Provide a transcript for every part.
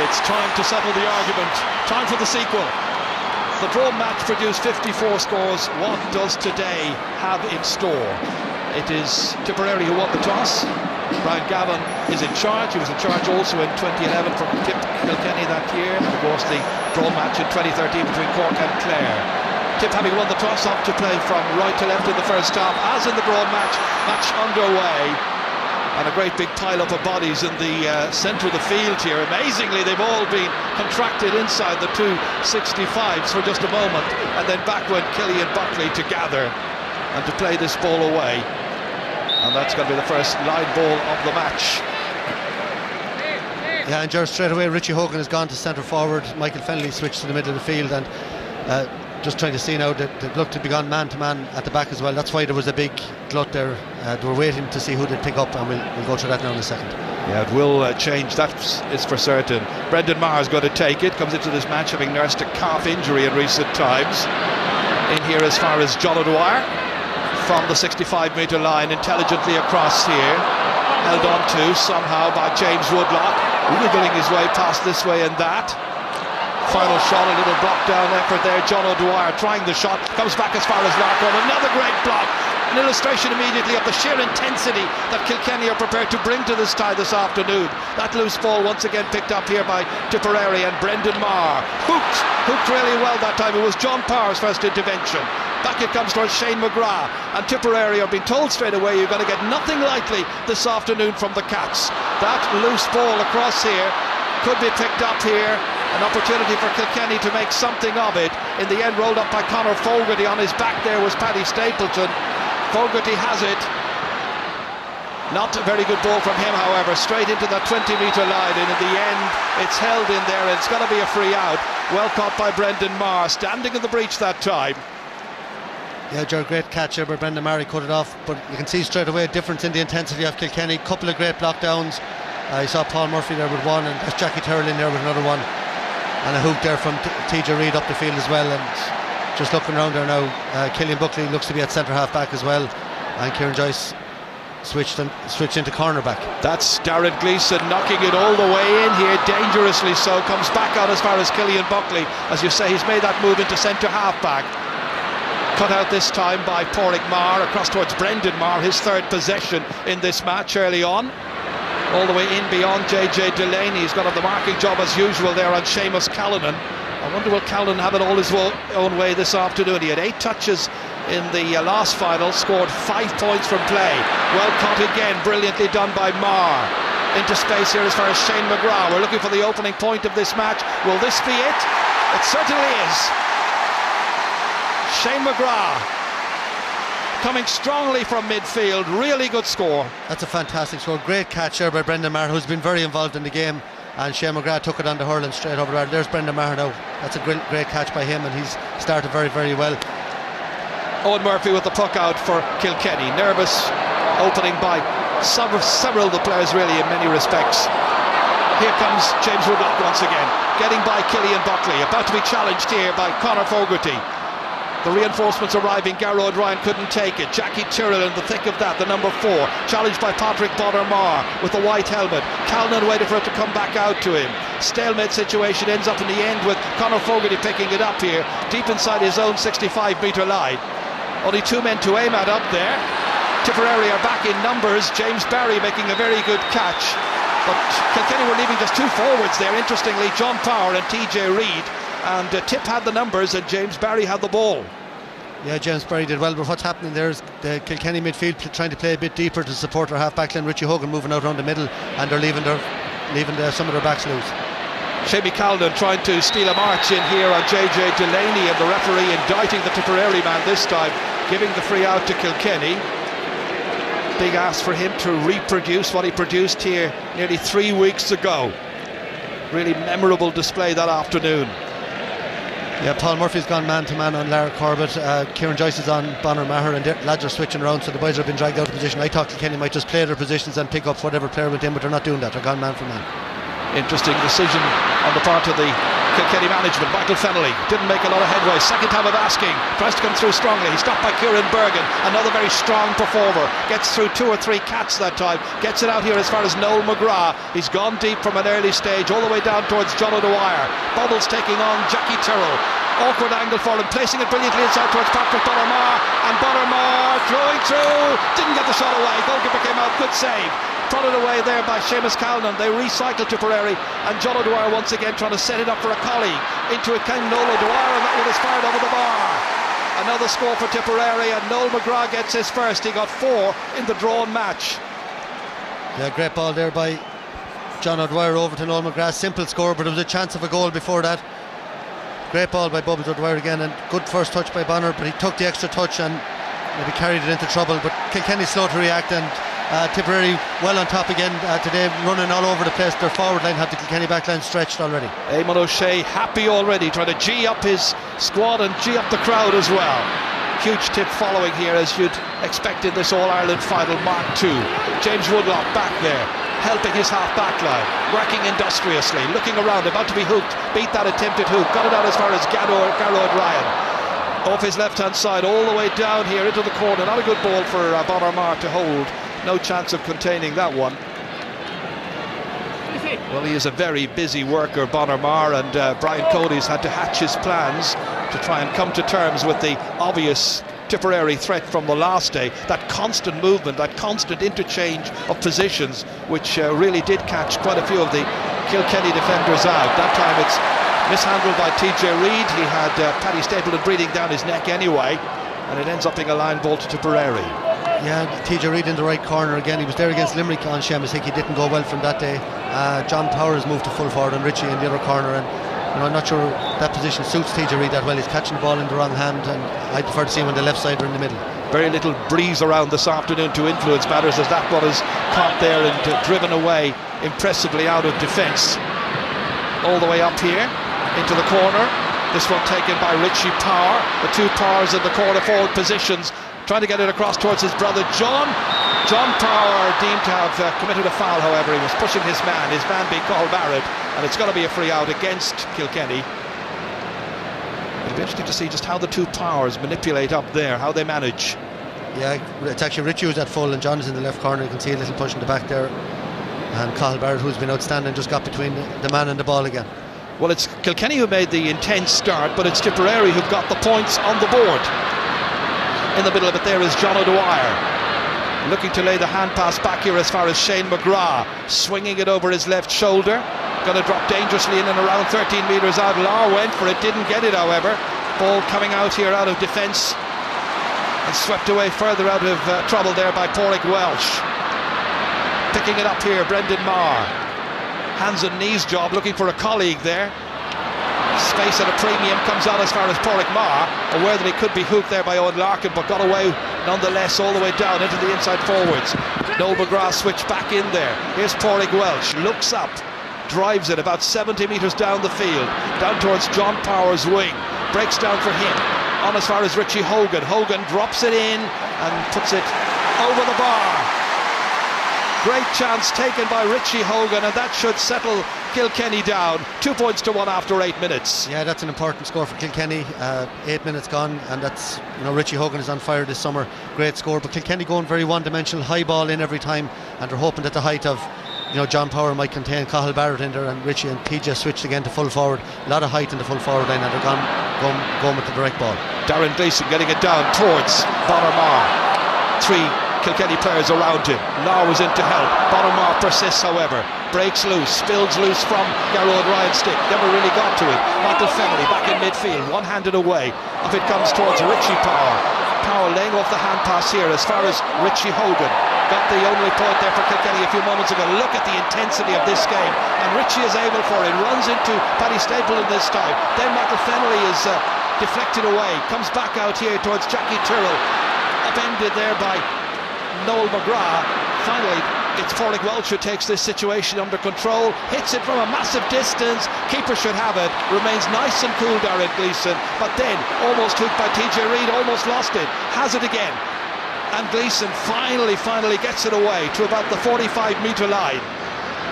It's time to settle the argument. Time for the sequel. The draw match produced 54 scores. What does today have in store? It is Tipperary who won the toss. Brian Gavin is in charge. He was in charge also in 2011 for Kilkenny that year. And of course the draw match in 2013 between Cork and Clare. Tip having won the toss up to play from right to left in the first half. As in the draw match underway. And a great big pile-up of bodies in the centre of the field here. Amazingly, they've all been contracted inside the 265s for just a moment. And then back went Killian Buckley to gather and to play this ball away. And that's going to be the first line ball of the match. Yeah, and Gerard, straight away Richie Hogan has gone to centre forward. Michael Fennelly switched to the middle of the field, and just trying to see now that they'd look to be gone man-to-man at the back as well. That's why there was a big glut there. They were waiting to see who they'd pick up, and we'll go through that now in a second. Yeah, it will change, that is for certain. Brendan Maher is going to take it, comes into this match having nursed a calf injury in recent times. In here as far as John O'Dwyer, from the 65-metre line, intelligently across here. Held on to somehow by James Woodlock, wiggling his way past this way and that. Final shot, a little block down effort there. John O'Dwyer trying the shot, comes back as far as Larkham. Another great block. An illustration immediately of the sheer intensity that Kilkenny are prepared to bring to this tie this afternoon. That loose ball once again picked up here by Tipperary, and Brendan Maher hooked really well that time. It was John Power's first intervention. Back it comes towards Shane McGrath, and Tipperary are being told straight away you're going to get nothing lightly this afternoon from the Cats. That loose ball across here could be picked up here. An opportunity for Kilkenny to make something of it. In the end, rolled up by Conor Fogarty. On his back there was Paddy Stapleton. Fogarty has it. Not a very good ball from him, however. Straight into that 20-metre line, and in the end it's held in there, and it's going to be a free out. Well caught by Brendan Maher, standing in the breach that time. Yeah, Gerard, great catch here by Brendan Maher. He cut it off, but you can see straight away a difference in the intensity of Kilkenny. Couple of great block downs. You saw Paul Murphy there with one, and there's Jackie Terrell in there with another one. And a hook there from TJ Reid up the field as well. And just looking around there now, Killian Buckley looks to be at centre half back as well, and Kieran Joyce switched into cornerback. That's Darren Gleeson knocking it all the way in here, dangerously so. Comes back out as far as Killian Buckley. As you say, he's made that move into centre half back. Cut out this time by Pádraig Maher across towards Brendan Maher, his third possession in this match early on. All the way in beyond JJ Delaney. He's got on the marking job as usual there on Seamus Callanan. I wonder will Callanan have it all his own way this afternoon. He had 8 touches in the last final, scored 5 points from play. Well caught again, brilliantly done by Maher. Into space here as far as Shane McGrath. We're looking for the opening point of this match. Will this be it? It certainly is. Shane McGrath coming strongly from midfield. Really good score. That's a fantastic score. Great catch there by Brendan Maher, who's been very involved in the game, and Shane McGrath took it on to Hurling straight over there. There's Brendan Maher now. That's a great catch by him, and he's started very, very well. Owen Murphy with the puck out for Kilkenny. Nervous opening by several of the players really in many respects. Here comes James Woodlock once again, getting by Killian Buckley, about to be challenged here by Conor Fogarty. The reinforcements arriving, Garrod Ryan couldn't take it. Jackie Tyrrell in the thick of that, the number 4, challenged by Patrick Bodder-Maher with the white helmet. Callanan waited for it to come back out to him. Stalemate situation, ends up in the end with Conor Fogarty picking it up here, deep inside his own 65-metre line. Only 2 men to aim at up there. Tipperary are back in numbers. James Barry making a very good catch. But Kilkenny were leaving just 2 forwards there, interestingly, John Power and TJ Reid. And Tip had the numbers and James Barry had the ball. Yeah, James Barry did well, but what's happening there is the Kilkenny midfield trying to play a bit deeper to support their half-back line. Richie Hogan moving out around the middle, and they're leaving some of their backs loose. Seamus Callanan trying to steal a march in here on JJ Delaney, and the referee indicting the Tipperary man this time, giving the free out to Kilkenny. Big ask for him to reproduce what he produced here nearly 3 weeks ago. Really memorable display that afternoon. Yeah, Paul Murphy's gone man-to-man on Lara Corbett. Kieran Joyce is on Bonner Maher, and the lads are switching around, so the boys have been dragged out of position. I thought Kilkenny might just play their positions and pick up whatever player went in, but they're not doing that. They're gone man for man. Interesting decision on the part of the Kilkenny management. Michael Fennelly didn't make a lot of headway. Second time of asking, tries to come through strongly. He's stopped by Kieran Bergen, another very strong performer. Gets through 2 or 3 cats that time. Gets it out here as far as Noel McGrath. He's gone deep from an early stage all the way down towards John O'Dwyer. Bubbles taking on Jackie Tyrrell. Awkward angle for him, placing it brilliantly inside towards Patrick Bonner-Maher, and Bonner-Maher throwing through, didn't get the shot away. Goalkeeper came out, good save. Prodded away there by Seamus Calnan. They recycle Tipperary, and John O'Dwyer once again trying to set it up for a colleague. Into it came Noel O'Dwyer, and that one is fired over the bar. Another score for Tipperary, and Noel McGrath gets his first. He got 4 in the drawn match. Yeah, great ball there by John O'Dwyer over to Noel McGrath. Simple score, but there was a chance of a goal before that. Great ball by Bubbles O'Dwyer again, and good first touch by Bonner, but he took the extra touch and maybe carried it into trouble. But Kilkenny slow to react, and Tipperary well on top again today, running all over the place. Their forward line had the Kilkenny back line stretched already. Eamon O'Shea happy already, trying to G up his squad and G up the crowd as well. Huge tip following here, as you'd expect in this All-Ireland final Mark II. James Woodlock back there, helping his half-back line, working industriously, looking around, about to be hooked, beat that attempted hook, got it out as far as Garrod Ryan. Off his left-hand side, all the way down here into the corner. Not a good ball for Bonner-Maher to hold. No chance of containing that one. Well, he is a very busy worker, Bonner-Maher, and Brian Cody's had to hatch his plans to try and come to terms with the obvious Tipperary threat from the last day. That constant movement, that constant interchange of positions, which really did catch quite a few of the Kilkenny defenders out. That time it's mishandled by TJ Reid. He had Paddy Stapleton breathing down his neck anyway, and it ends up being a line ball to Tipperary. Yeah, TJ Reid in the right corner again. He was there against Limerick on Seamus. I think he didn't go well from that day. John Powers moved to full forward and Richie in the other corner, and I'm not sure that position suits TJ Reid that well. He's catching the ball in the wrong hand, and I prefer to see him on the left side or in the middle. Very little breeze around this afternoon to influence matters, as that one is caught there and driven away impressively out of defence. All the way up here into the corner. This one taken by Richie Power. The two Powers in the corner forward positions, trying to get it across towards his brother John. John Power deemed to have committed a foul, however. He was pushing his man being Carl Barrett, and it's going to be a free out against Kilkenny. It'll be interesting to see just how the two Powers manipulate up there, how they manage. Yeah, it's actually Richie who's at full and John is in the left corner. You can see a little push in the back there, and Carl Barrett, who's been outstanding, just got between the man and the ball again. Well, it's Kilkenny who made the intense start, but it's Tipperary who've got the points on the board. In the middle of it there is John O'Dwyer, looking to lay the hand pass back here as far as Shane McGrath, swinging it over his left shoulder, going to drop dangerously in and around 13 metres out. Law went for it, didn't get it however. Ball coming out here out of defence and swept away further out of trouble there by Pádraig Welsh. Picking it up here, Brendan Maher, hands and knees job, looking for a colleague there. Space at a premium, comes out as far as Pádraig Maher, aware that he could be hooked there by Owen Larkin, but got away nonetheless all the way down into the inside forwards. Noel McGrath switched back in there. Here's Pádraig Welsh, looks up, drives it about 70 metres down the field, down towards John Power's wing, breaks down for him, on as far as Richie Hogan. Hogan drops it in and puts it over the bar. Great chance taken by Richie Hogan, and that should settle Kilkenny down. 2 points to 1 after 8 minutes. Yeah, that's an important score for Kilkenny. 8 minutes gone, and that's, Richie Hogan is on fire this summer. Great score, but Kilkenny going very one-dimensional, high ball in every time, and they're hoping that the height of John Power might contain Cathal Barrett in there, and Richie and TJ switched again to full forward. A lot of height in the full forward line, and they're going with the direct ball. Darren Gleeson getting it down towards Bonner-Maher. 3 Kilkenny players around him. Law was in to help. Bonner-Maher persists, however. Breaks loose, spills loose from Garrod Ryan's stick. Never really got to it. Michael Fennelly back in midfield, one-handed away. Off it comes towards Richie Power. Power laying off the hand pass here as far as Richie Hogan. Got the only point there for Kilkenny a few moments ago. Look at the intensity of this game, and Richie is able for it. Runs into Paddy Stapleton this time. Then Michael Fennelly is deflected away. Comes back out here towards Jackie Tyrrell. Upended there by Noel McGrath. Finally, it's Pádraig Welsh who takes this situation under control, hits it from a massive distance. Keeper should have it. Remains nice and cool, Darren Gleeson, but then almost hooked by TJ Reid, almost lost it. Has it again, and Gleeson finally gets it away to about the 45-metre line.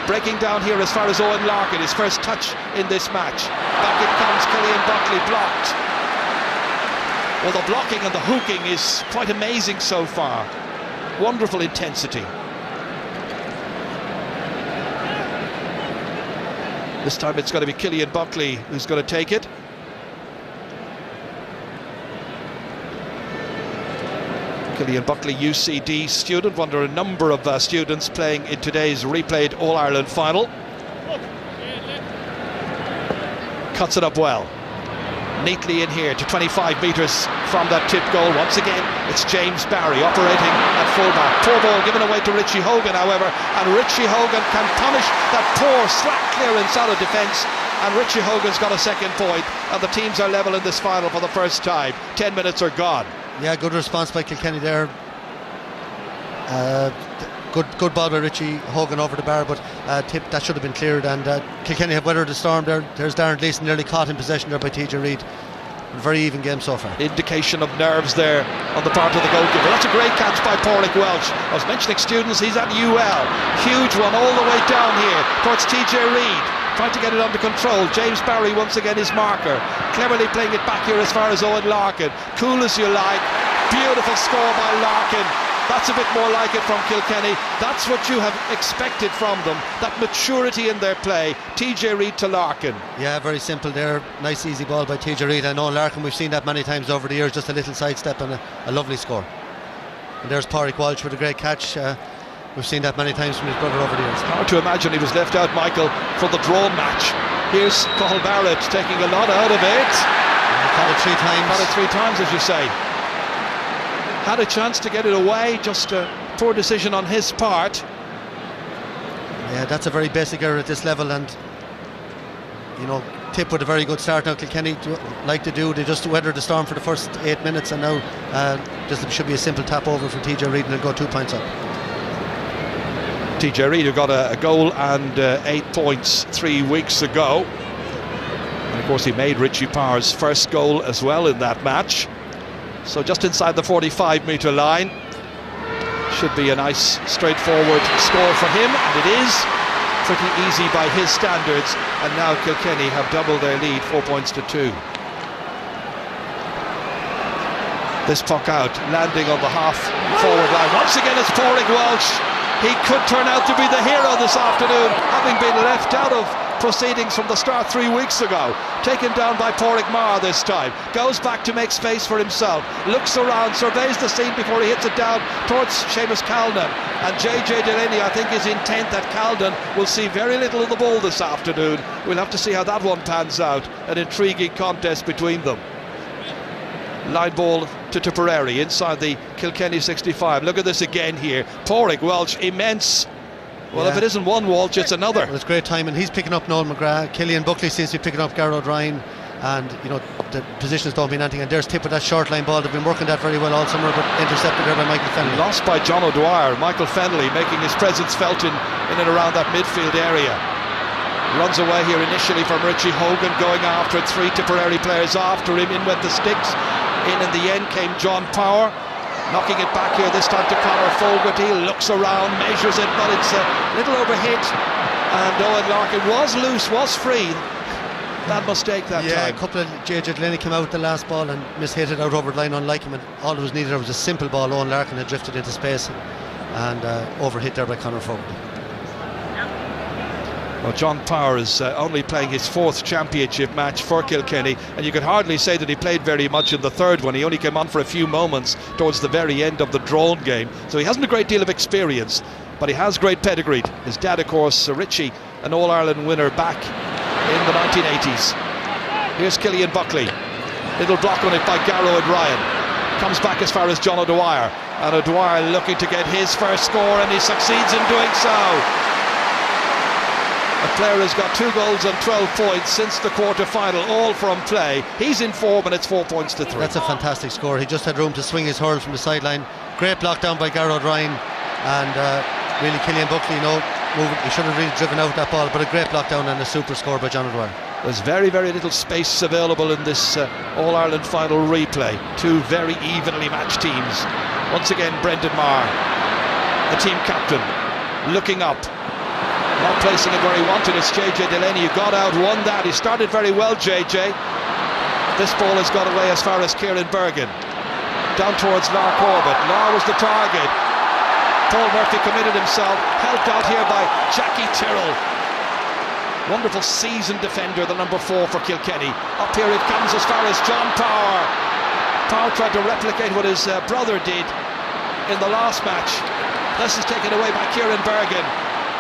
Breaking down here as far as Owen Larkin, his first touch in this match. Back it comes, Killian Buckley blocked. Well, the blocking and the hooking is quite amazing so far. Wonderful intensity. This time it's going to be Killian Buckley who's going to take it. Killian Buckley, UCD student, one of a number of students playing in today's replayed All-Ireland final. Cuts it up well. Neatly in here to 25 metres from that tip goal. Once again, it's James Barry operating at fullback. Poor ball given away to Richie Hogan, however, and Richie Hogan can punish that poor slack clearance out of defence, and Richie Hogan's got a second point, and the teams are level in this final for the first time. 10 minutes are gone. Yeah, good response by Kilkenny there. Good ball by Richie Hogan over the bar, but tip that should have been cleared, and Kilkenny have weathered the storm there. There's Darren Gleeson nearly caught in possession there by TJ Reid. Very even game so far. Indication of nerves there on the part of the goalkeeper. That's a great catch by Pádraig Welch. I was mentioning students, he's at UL. Huge one all the way down here towards TJ Reid, trying to get it under control. James Barry once again his marker, cleverly playing it back here as far as Owen Larkin. Cool as you like. Beautiful score by Larkin. That's a bit more like it from Kilkenny. That's what you have expected from them, that maturity in their play. TJ Reid to Larkin. Yeah, very simple there. Nice easy ball by TJ Reid. I know Larkin, we've seen that many times over the years, just a little sidestep and a lovely score. And there's Pádraig Welch with a great catch. We've seen that many times from his brother over the years. Hard to imagine he was left out, Michael, for the drawn match. Here's Cathal Barrett taking a lot out of it. Caught it three times. Caught it three times, as you say. Had a chance to get it away, just a poor decision on his part. Yeah, that's a very basic error at this level, and you know, Tip with a very good start now. Kilkenny like to do, they just weathered the storm for the first 8 minutes, and now just should be a simple tap over for TJ Reid and they'll go 2 points up. TJ Reid, who got a goal and 8 points 3 weeks ago, and of course he made Richie Power's first goal as well in that match. So just inside the 45-metre line. Should be a nice straightforward score for him, and it is pretty easy by his standards, and now Kilkenny have doubled their lead, 4 points to 2. This puck out, landing on the half forward line. Once again it's Pádraig Welch. He could turn out to be the hero this afternoon, having been left out of proceedings from the start 3 weeks ago. Taken down by Pádraig Maher this time. Goes back to make space for himself. Looks around, surveys the scene before he hits it down towards Seamus Calnan. And JJ Delaney, I think, is intent that Calnan will see very little of the ball this afternoon. We'll have to see how that one pans out. An intriguing contest between them. Line ball to Tipperary inside the Kilkenny 65. Look at this again here. Pádraig Welch, immense. Well, yeah. If it isn't one Walsh, it's another. Well, it's great timing. He's picking up Noel McGrath. Killian Buckley seems to be picking up Garrod Ryan, and you know the positions don't mean anything. And there's Tip with that short line ball. They've been working that very well all summer, but intercepted there by Michael Fennelly. Lost by John O'Dwyer. Michael Fennelly making his presence felt in and around that midfield area. Runs away here initially from Richie Hogan, going after it. 3 Tipperary players after him. In went the sticks. In the end came John Power, knocking it back here this time to Conor Fogarty. Looks around, measures it, but it's a little overhit, and Owen Larkin was loose, was free. Bad mistake that time. Yeah, a couple of JJ Delaney came out the last ball and mishit it out over the line unlike him, and all that was needed was a simple ball. Owen Larkin had drifted into space and overhit there by Conor Fogarty. Well, John Power is only playing his 4th championship match for Kilkenny, and you could hardly say that he played very much in the 3rd one. He only came on for a few moments towards the very end of the drawn game, so he hasn't a great deal of experience, but he has great pedigree. His dad, of course, Richie, an All-Ireland winner back in the 1980s. Here's Killian Buckley. Little block on it by Garrod Ryan. Comes back as far as John O'Dwyer, and O'Dwyer looking to get his first score, and he succeeds in doing so. A player has got 2 goals and 12 points since the quarter-final, all from play. He's in form, and it's 4 points to 3. That's a fantastic score. He just had room to swing his hurl from the sideline. Great block down by Garrod Ryan, and really Killian Buckley, he should have really driven out that ball, but a great block down and a super score by John O'Dwyer. There's very, very little space available in this All-Ireland final replay. 2 very evenly matched teams. Once again, Brendan Maher, the team captain, looking up. Not placing it where he wanted. It's JJ Delaney who got out, won that. He started very well, JJ. This ball has got away as far as Kieran Bergen. Down towards Lar Corbett. Lar was the target. Paul Murphy committed himself. Helped out here by Jackie Tyrrell. Wonderful seasoned defender, the number 4 for Kilkenny. Up here it comes as far as John Power. Power tried to replicate what his brother did in the last match. This is taken away by Kieran Bergen.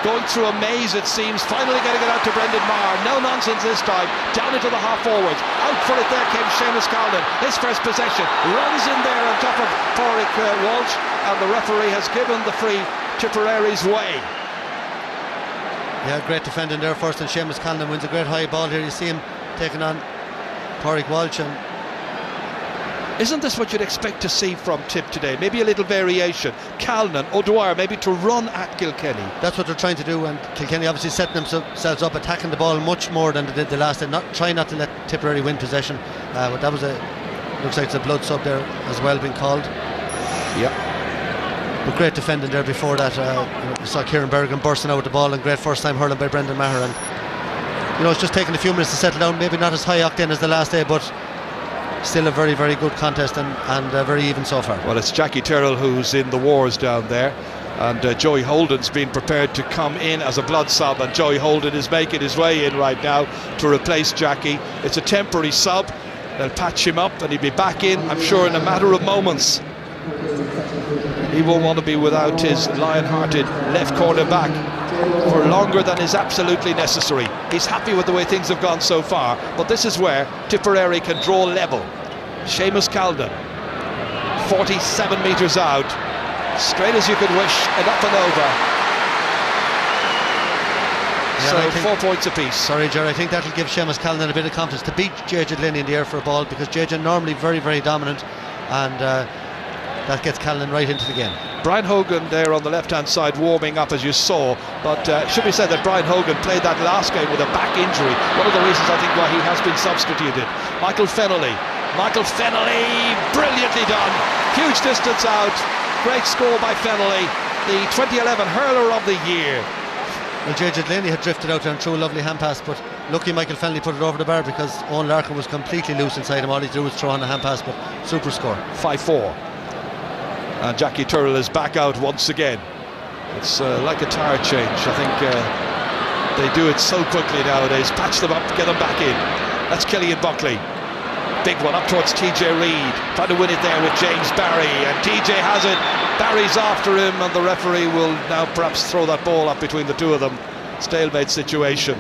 Going through a maze, it seems, finally getting it out to Brendan Maher. No nonsense this time, down into the half forwards. Out for it there came Seamus Callan. His first possession, runs in there on top of Pádraig Walsh, and the referee has given the free Tipperary's way. Yeah, great defending there first, and Seamus Callan wins a great high ball here. You see him taking on Pádraig Walsh, and isn't this what you'd expect to see from Tip today? Maybe a little variation. Callan, O'Dwyer, maybe to run at Kilkenny. That's what they're trying to do, and Kilkenny obviously setting themselves up, attacking the ball much more than they did the last day. Trying not to let Tipperary win possession. But that was looks like it's a blood sub there as well being called. Yeah. But great defending there before that. We saw Kieran Bergen bursting out with the ball, and great first time hurling by Brendan Maher. And it's just taking a few minutes to settle down. Maybe not as high octane as the last day, but still a very, very good contest, and very even so far. Well, it's Jackie Tyrrell who's in the wars down there, and Joey Holden's been prepared to come in as a blood sub, and Joey Holden is making his way in right now to replace Jackie. It's a temporary sub. They'll patch him up and he'll be back in, I'm sure, in a matter of moments. He won't want to be without his lion-hearted left corner back for longer than is absolutely necessary. He's happy with the way things have gone so far, but this is where Tipperary can draw level. Seamus Callan, 47 metres out, straight as you could wish, and up and over. Yeah, so 4 points apiece. Sorry, Jerry, I think that'll give Seamus Callan a bit of confidence to beat JJ Delaney in the air for a ball, because JJ normally very, very dominant, and that gets Callan right into the game. Brian Hogan there on the left-hand side warming up, as you saw, but it should be said that Brian Hogan played that last game with a back injury. One of the reasons I think why he has been substituted. Michael Fennelly, brilliantly done, huge distance out, great score by Fennelly, the 2011 hurler of the year. Well, JJ Delaney had drifted out there and threw a lovely hand pass, but lucky Michael Fennelly put it over the bar, because Owen Larkin was completely loose inside him. All he did was throw on a hand pass, but super score. 5-4. And Jackie Tyrrell is back out once again. It's like a tyre change. I think they do it so quickly nowadays. Patch them up, get them back in. That's Killian Buckley. Big one up towards TJ Reid. Trying to win it there with James Barry. And TJ has it. Barry's after him, and the referee will now perhaps throw that ball up between the two of them. Stalemate situation.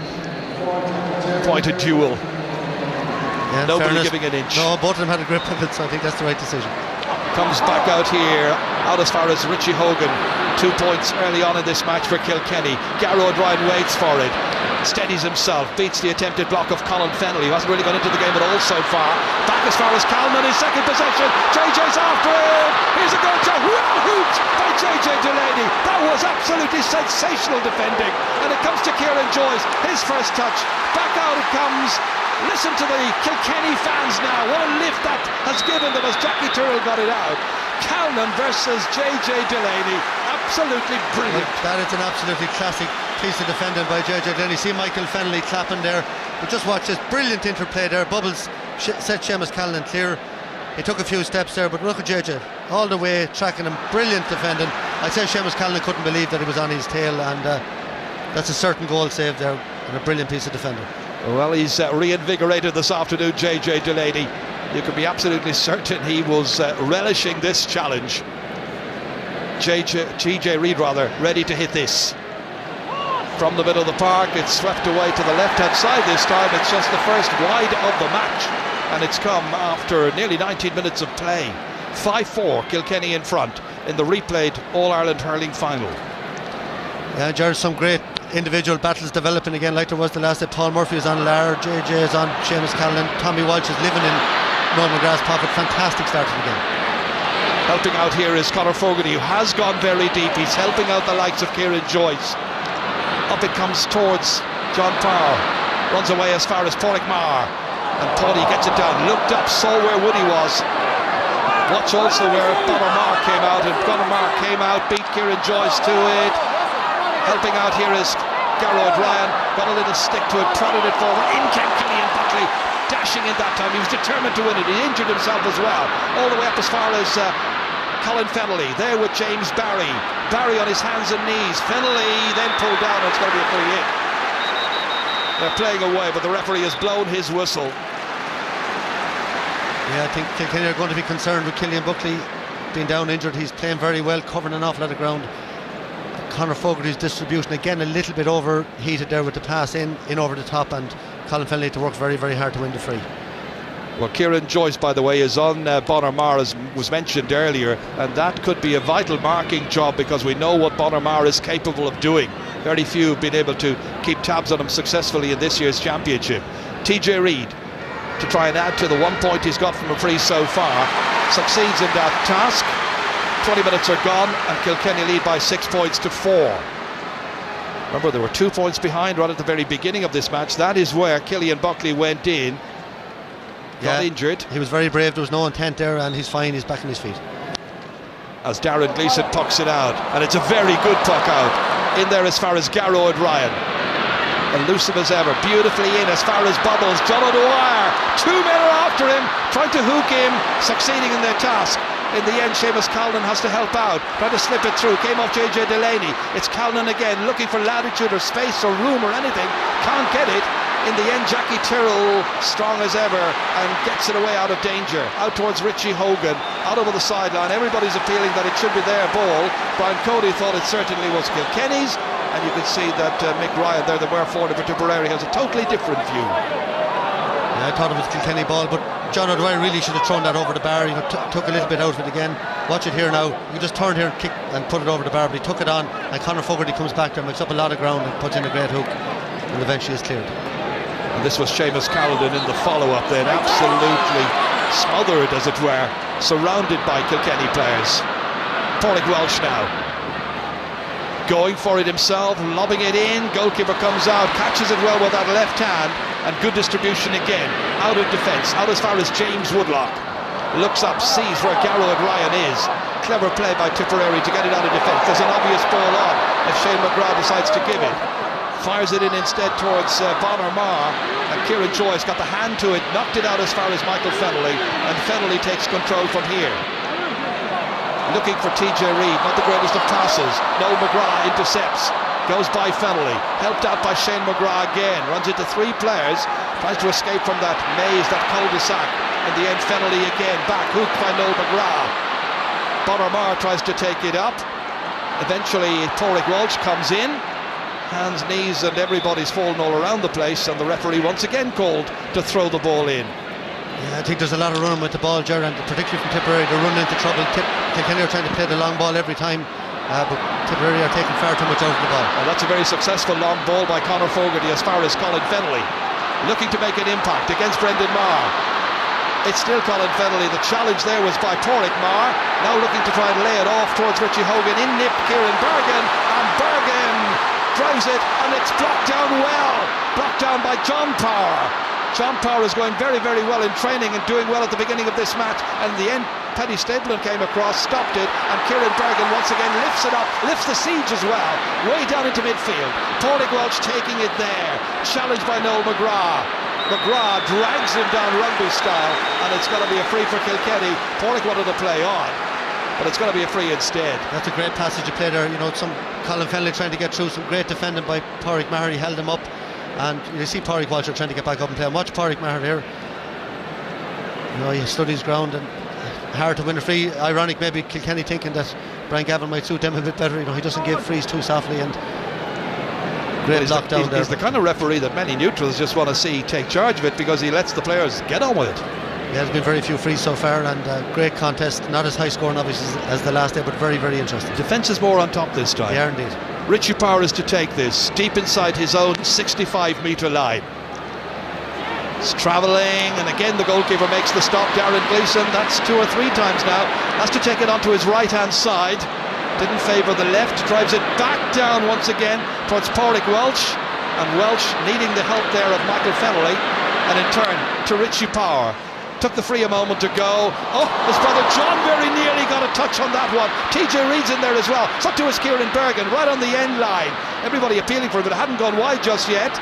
Pointed duel. Yeah, nobody giving an inch. No, both of them had a grip of it, so I think that's the right decision. Comes back out here, out as far as Richie Hogan. 2 points early on in this match for Kilkenny. Garrow O'Brien waits for it, steadies himself, beats the attempted block of Colin Fennelly, who hasn't really got into the game at all so far. Back as far as Calman, his second possession. JJ's after it. Here's a good shot. Hoot by JJ Delaney. That was absolutely sensational defending. And it comes to Kieran Joyce, his first touch. Back out it comes. Listen to the Kilkenny fans now. What a lift that has given them as Jackie Tyrrell got it out. Callan versus JJ Delaney. Absolutely brilliant. Well, that is an absolutely classic piece of defending by JJ Delaney. See Michael Fennelly clapping there. But just watch this brilliant interplay there. Bubbles set Seamus Callan clear. He took a few steps there, but look at JJ all the way tracking him. Brilliant defending. I'd say Seamus Callan couldn't believe that he was on his tail, and that's a certain goal save there, and a brilliant piece of defending. Well, he's reinvigorated this afternoon, JJ Delaney. You can be absolutely certain he was relishing this challenge. TJ Reid ready to hit this. From the middle of the park, it's swept away to the left-hand side this time. It's just the first wide of the match, and it's come after nearly 19 minutes of play. 5-4, Kilkenny in front in the replayed All-Ireland Hurling final. Yeah, Jared, some great individual battles developing again, like there was the last day. Paul Murphy is on Lar, JJ is on Seamus Callan, Tommy Walsh is living in Noel McGrath's pocket. Fantastic start to the game. Helping out here is Conor Fogarty, who has gone very deep. He's helping out the likes of Kieran Joyce. Up it comes towards John Power, runs away as far as Pádraig Maher, and Paulie gets it down, looked up, saw where Woody was. Watch also where Conor Maher came out, and Conor Maher came out, beat Kieran Joyce to it. Helping out here is Garrod Ryan got a little stick to it, prodded it forward. In came Killian Buckley, dashing in that time. He was determined to win it. He injured himself as well, all the way up as far as Colin Fennelly. There with James Barry. Barry on his hands and knees. Fennelly then pulled down, and it's going to be a free hit. They're playing away, but the referee has blown his whistle. Yeah, I think Kilkenny are going to be concerned with Killian Buckley being down injured. He's playing very well, covering an awful lot of ground. Conor Fogarty's distribution again a little bit overheated there with the pass in over the top, and Colin Fennelly had to work very, very hard to win the free. Well, Kieran Joyce, by the way, is on Bonner-Mar, as was mentioned earlier, and that could be a vital marking job, because we know what Bonner-Mar is capable of doing. Very few have been able to keep tabs on him successfully in this year's championship. TJ Reid, to try and add to the 1 point he's got from a free so far, succeeds in that task. 20 minutes are gone, and Kilkenny lead by 6 points to 4. Remember, they were 2 points behind right at the very beginning of this match. That is where Killian Buckley went in, got injured. He was very brave, there was no intent there, and he's fine, he's back on his feet. As Darren Gleeson pucks it out, and it's a very good puck out. In there as far as Garrod Ryan. Elusive as ever, beautifully in as far as Bubbles. John O'Dwyer, 2 men are after him, trying to hook him, succeeding in their task. In the end, Seamus Callan has to help out, trying to slip it through. Came off JJ Delaney. It's Callan again, looking for latitude or space or room or anything. Can't get it. In the end, Jackie Tyrrell, strong as ever, and gets it away out of danger. Out towards Richie Hogan, out over the sideline. Everybody's appealing that it should be their ball. Brian Cody thought it certainly was Kilkenny's, and you can see that Mick Ryan there, the wear forward for Tipperary, has a totally different view. Yeah, I thought it was Kilkenny ball, but John O'Dwyer really should have thrown that over the bar. He took a little bit out of it again. Watch it here now. He just turned here and kicked and put it over the bar, but he took it on, and Conor Fogarty comes back there, makes up a lot of ground, and puts in a great hook, and eventually is cleared. And this was Seamus Callan in the follow-up then, absolutely smothered, as it were, surrounded by Kilkenny players. Pádraig Walsh now, going for it himself, lobbing it in. Goalkeeper comes out, catches it well with that left hand, and good distribution again, out of defence, out as far as James Woodlock. Looks up, sees where Garrod Ryan is. Clever play by Tipperary to get it out of defence. There's an obvious ball on if Shane McGrath decides to give it. Fires it in instead towards Bonner-Mar, and Kieran Joyce got the hand to it, knocked it out as far as Michael Fennelly, and Fennelly takes control from here. Looking for TJ Reid, not the greatest of passes. Noel McGrath intercepts, goes by Fennelly, helped out by Shane McGrath again, runs into 3 players, tries to escape from that maze, that cul-de-sac. In the end, Fennelly again, back hooked by Noel McGrath. Bonner-Mar tries to take it up. Eventually, Pádraig Walsh comes in. Hands, knees, and everybody's fallen all around the place, and the referee once again called to throw the ball in. Yeah, I think there's a lot of running with the ball, Ger, and particularly from Tipperary. They're running into trouble. Kilkenny are trying to play the long ball every time, but Tipperary are taking far too much out of the ball. Well, that's a very successful long ball by Conor Fogarty as far as Colin Fennelly, looking to make an impact against Brendan Maher. It's still Colin Fennelly. The challenge there was by Pádraig Maher, now looking to try and lay it off towards Richie Hogan. In nip Kieran Bergen, and Bergen drives it, and it's blocked down well. Blocked down by John Power. John Power is going very, very well in training and doing well at the beginning of this match, and in the end Paddy Stapleton came across, stopped it, and Kieran Bergen once again lifts it up, lifts the siege as well, way down into midfield. Pádraig Walsh taking it there, challenged by Noel McGrath. McGrath drags him down rugby style, and it's going to be a free for Kilkenny. Pádraig wanted to play on, but it's going to be a free instead. That's a great passage of play there. You know, some Colin Fennelly trying to get through, some great defending by Pádraig Maher. He held him up, and you see Pádraig Walsh trying to get back up and play. And watch Pádraig Maher here. You know, he studies ground, and hard to win a free. Ironic, maybe Kilkenny thinking that Brian Gavin might suit them a bit better. You know, he doesn't give frees too softly, and great lockdown there. He's the kind of referee that many neutrals just want to see take charge of it, because he lets the players get on with it. Yeah, there's been very few frees so far, and great contest. Not as high scoring obviously as the last day, but very, very interesting. Defence is more on top this time. They are indeed. Richie Power is to take this deep inside his own 65-metre line. It's travelling, and again the goalkeeper makes the stop. Darren Gleeson, that's 2 or 3 times now, has to take it onto his right hand side. Didn't favour the left, drives it back down once again towards Pádraig Walsh, and Walsh needing the help there of Michael Fennelly, and in turn to Richie Power. took the free a moment ago. Oh, his brother John very nearly got a touch on that one. TJ Reid's in there as well. So too is Kieran Bergen, right on the end line. Everybody appealing for it, but it hadn't gone wide just yet.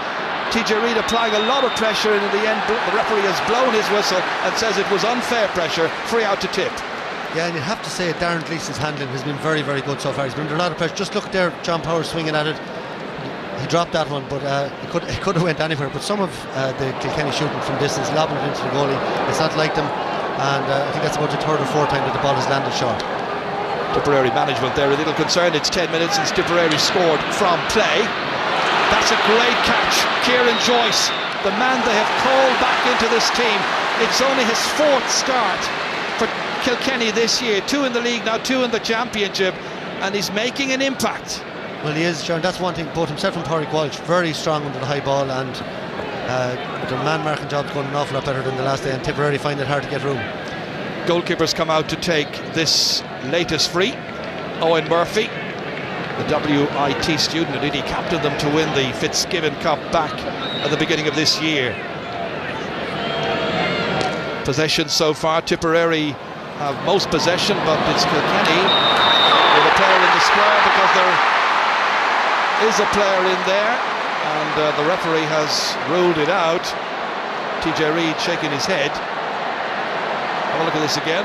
TJ Reid applying a lot of pressure, and in the end the referee has blown his whistle and says it was unfair pressure. Free out to Tip. Yeah, and you have to say Darren Gleeson's handling has been very, very good so far. He's been under a lot of pressure. Just look there, John Power swinging at it. He dropped that one, but it could have went anywhere. But some of the Kilkenny shooting from distance, lobbing it into the goalie, it's not like them. And I think that's about the third or fourth time that the ball has landed short. Tipperary management there a little concerned. It's 10 minutes since Tipperary scored from play. That's a great catch. Kieran Joyce, the man they have called back into this team. It's only his fourth start for Kilkenny this year. 2 in the league now, 2 in the championship, and he's making an impact. Well, he is, John. That's one thing. Both himself and Pádraig Walsh very strong under the high ball, and the man marking job's going an awful lot better than the last day, and Tipperary find it hard to get room. Goalkeepers come out to take this latest free. Owen Murphy, the WIT student, and he captained them to win the Fitzgibbon Cup back at the beginning of this year. Possession so far, Tipperary have most possession, but it's Kilkenny with a player in the square, because there is a player in there, and the referee has ruled it out. TJ Reid shaking his head. Have a look at this again.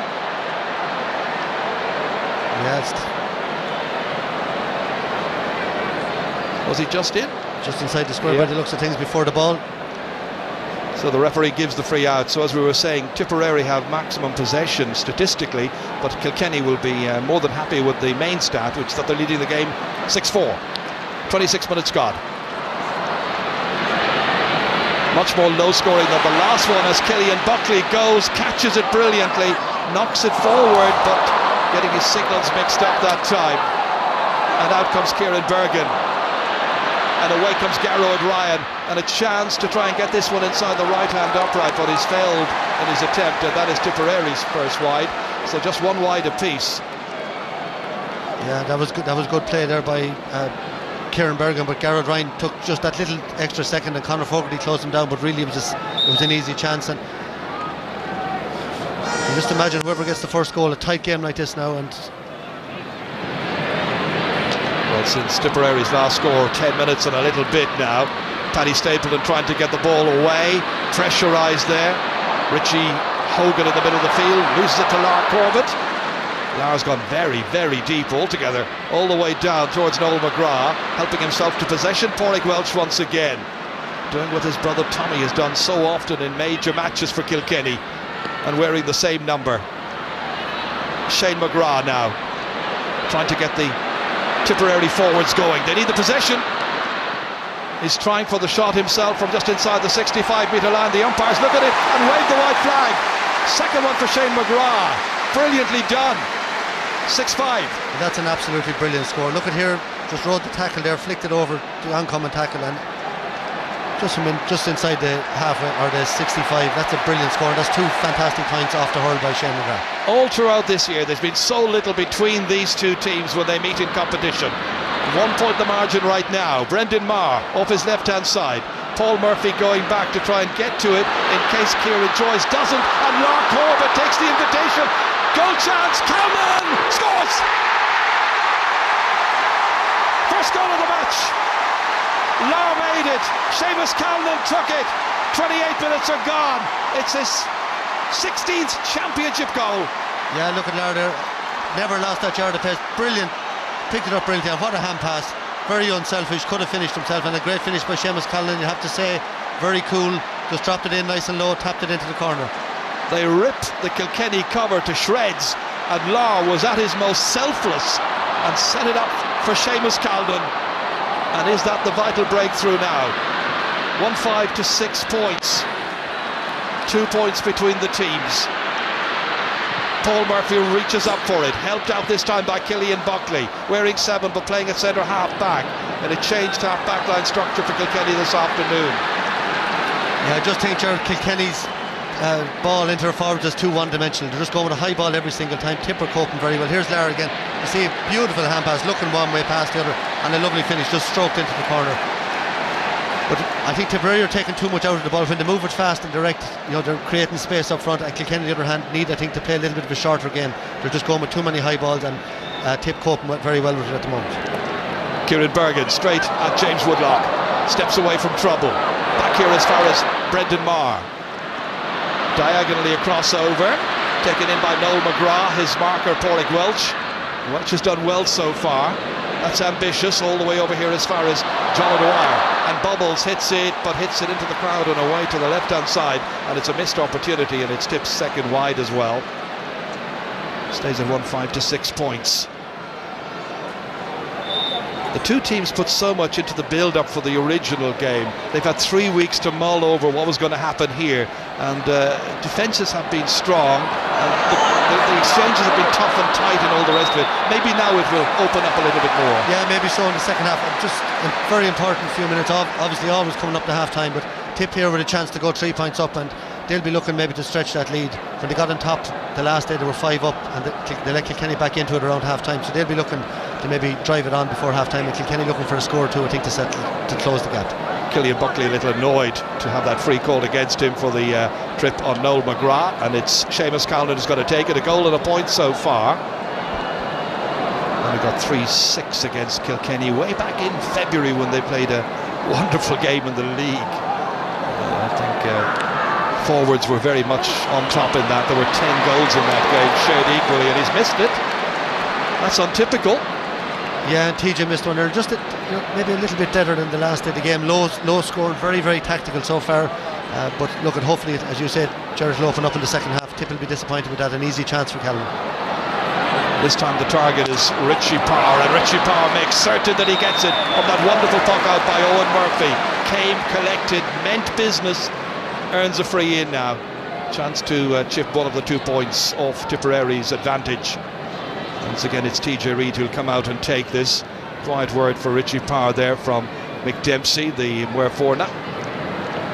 Yes. Was he just in? Just inside the square by the looks of things before the ball. So the referee gives the free out. So as we were saying, Tipperary have maximum possession statistically, but Kilkenny will be more than happy with the main stat, which is that they're leading the game 6-4. 26 minutes gone. Much more low scoring than the last one, as Killian Buckley goes, catches it brilliantly, knocks it forward, but getting his signals mixed up that time. And out comes Kieran Bergen. And away comes Garrod Ryan, and a chance to try and get this one inside the right-hand upright, but he's failed in his attempt, and that is Tipperary's first wide. So just one wide apiece. Yeah, that was good. That was good play there by Kieran Bergen, but Garrod Ryan took just that little extra second, and Conor Fogarty closed him down. But really, it was an easy chance. And just imagine whoever gets the first goal, a tight game like this now, and. Well, since Tipperary's last score, 10 minutes and a little bit now. Paddy Stapleton trying to get the ball away, pressurised there. Richie Hogan in the middle of the field, loses it to Lar Corbett. Lar's gone very, very deep altogether, all the way down towards Noel McGrath, helping himself to possession. Pádraig Walsh once again, doing what his brother Tommy has done so often in major matches for Kilkenny, and wearing the same number. Shane McGrath now, trying to get the Tipperary forwards going. They need the possession. He's trying for the shot himself from just inside the 65-metre line. The umpires look at it and wave the white flag. Second one for Shane McGrath. Brilliantly done. 6-5. That's an absolutely brilliant score. Look at here, just rode the tackle there, flicked it over the oncoming tackle, and just inside the half or the 65. That's a brilliant score. That's 2 fantastic points off the hurl by Shane McGrath. All throughout this year, there's been so little between these two teams when they meet in competition. 1 point the margin right now. Brendan Maher off his left-hand side. Paul Murphy going back to try and get to it in case Kieran Joyce doesn't, and Lar Corbett takes the invitation. Goal chance. Calman scores. First goal of the match. Lar made it. Seamus Calnan took it. 28 minutes are gone. It's his 16th championship goal. Yeah, look at Lar there. Never lost that yard of pace. Brilliant. Picked it up brilliantly. And what a hand pass. Very unselfish. Could have finished himself. And a great finish by Seamus Calnan, you have to say. Very cool. Just dropped it in nice and low. Tapped it into the corner. They ripped the Kilkenny cover to shreds, and Lar was at his most selfless and set it up for Seamus Calnan. And is that the vital breakthrough now? 1-5 to 6 points. 2 points between the teams. Paul Murphy reaches up for it, helped out this time by Killian Buckley, wearing 7 but playing at centre half back, and a changed half back line structure for Kilkenny this afternoon. Yeah, I just think Gerald Kilkenny's ball into her forwards is too one-dimensional. They're just going with a high ball every single time. Tipper coping very well. Here's Lara again. You see a beautiful hand pass, looking one way past the other, and a lovely finish, just stroked into the corner. But I think Tipperary are taking too much out of the ball when they move it fast and direct. They're creating space up front, and Kilkenny on the other hand need, I think, to play a little bit of a shorter game. They're just going with too many high balls, and Tip coping very well with it at the moment. Kieran Bergen straight at James Woodlock, steps away from trouble. Back here as far as Brendan Maher. Diagonally a crossover, taken in by Noel McGrath, his marker Pádraig Welch. Welch has done well so far. That's ambitious, all the way over here as far as John O'Dwyer, and Bubbles hits it, but hits it into the crowd and away to the left hand side, and it's a missed opportunity, and it's tipped second wide as well. Stays at 1-5 to 6 points. The two teams put so much into the build-up for the original game. They've had 3 weeks to mull over what was going to happen here, and defences have been strong, and the exchanges have been tough and tight and all the rest of it. Maybe now it will open up a little bit more. Yeah, maybe so in the second half. Just a very important few minutes, obviously always coming up to half-time, but Tip here with a chance to go 3 points up, and they'll be looking maybe to stretch that lead. When they got on top the last day, they were 5 up, and they let Kilkenny back into it around half-time, so they'll be looking to maybe drive it on before half-time, and Kilkenny looking for a score or two, I think, to close the gap. Killian Buckley a little annoyed to have that free called against him for the trip on Noel McGrath, and it's Seamus Callan who's going to take it. A goal and a point so far. Only got 3-6 against Kilkenny way back in February when they played a wonderful game in the league. I think forwards were very much on top in that. There were 10 goals in that game, shared equally, and he's missed it. That's untypical. Yeah, and TJ missed one there. Just maybe a little bit better than the last day of the game. Low scored, very, very tactical so far. But look, at hopefully, as you said, Jared loafing up in the second half. Tip will be disappointed with that. An easy chance for Callan. This time the target is Richie Power, and Richie Power makes certain that he gets it from that wonderful puck out by Owen Murphy. Came, collected, meant business, earns a free in now. Chance to chip one of the 2 points off Tipperary's advantage. Once again, it's TJ Reid who'll come out and take this. Quiet word for Richie Power there from Mick Dempsey, the Muir Forna.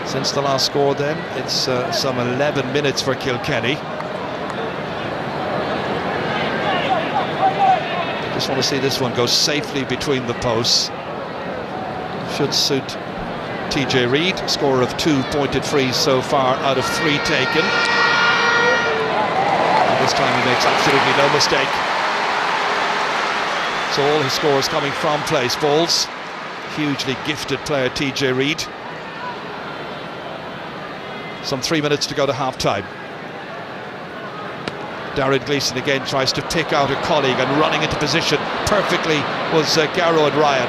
Since the last score then, it's some 11 minutes for Kilkenny. Just want to see this one go safely between the posts. Should suit TJ Reid, scorer of 2 pointed frees so far out of 3 taken. And this time he makes absolutely no mistake. So all his scores coming from place balls. Hugely gifted player TJ Reid. Some 3 minutes to go to half-time. Darren Gleeson again tries to pick out a colleague, and running into position perfectly was Garrow and Ryan.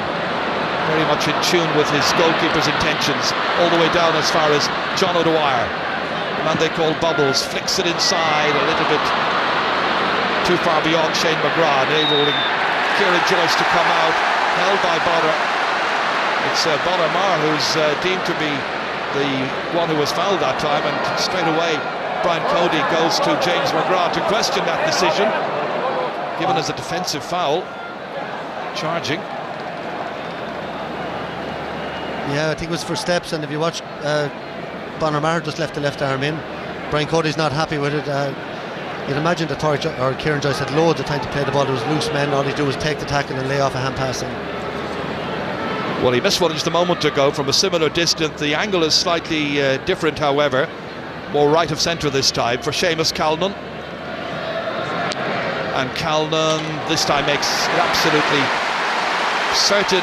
Very much in tune with his goalkeeper's intentions, all the way down as far as John O'Dwyer. The man they call Bubbles flicks it inside a little bit too far beyond Shane McGrath, enabling Kieran Joyce to come out, held by Bonner. It's Bonner Maher who's deemed to be the one who was fouled that time, and straight away Brian Cody goes to James McGrath to question that decision, given as a defensive foul. Charging. Yeah, I think it was for steps, and if you watch, Bonner Maher just left the left arm in. Brian Cody's not happy with it. You'd imagine that Kieran Joyce had loads of time to play the ball. There was loose men, all he do was take the tackle and lay off a hand pass in. Well, he missed one just a moment ago from a similar distance. The angle is slightly different, however. More right of centre this time for Seamus Callan. And Callan this time makes it absolutely certain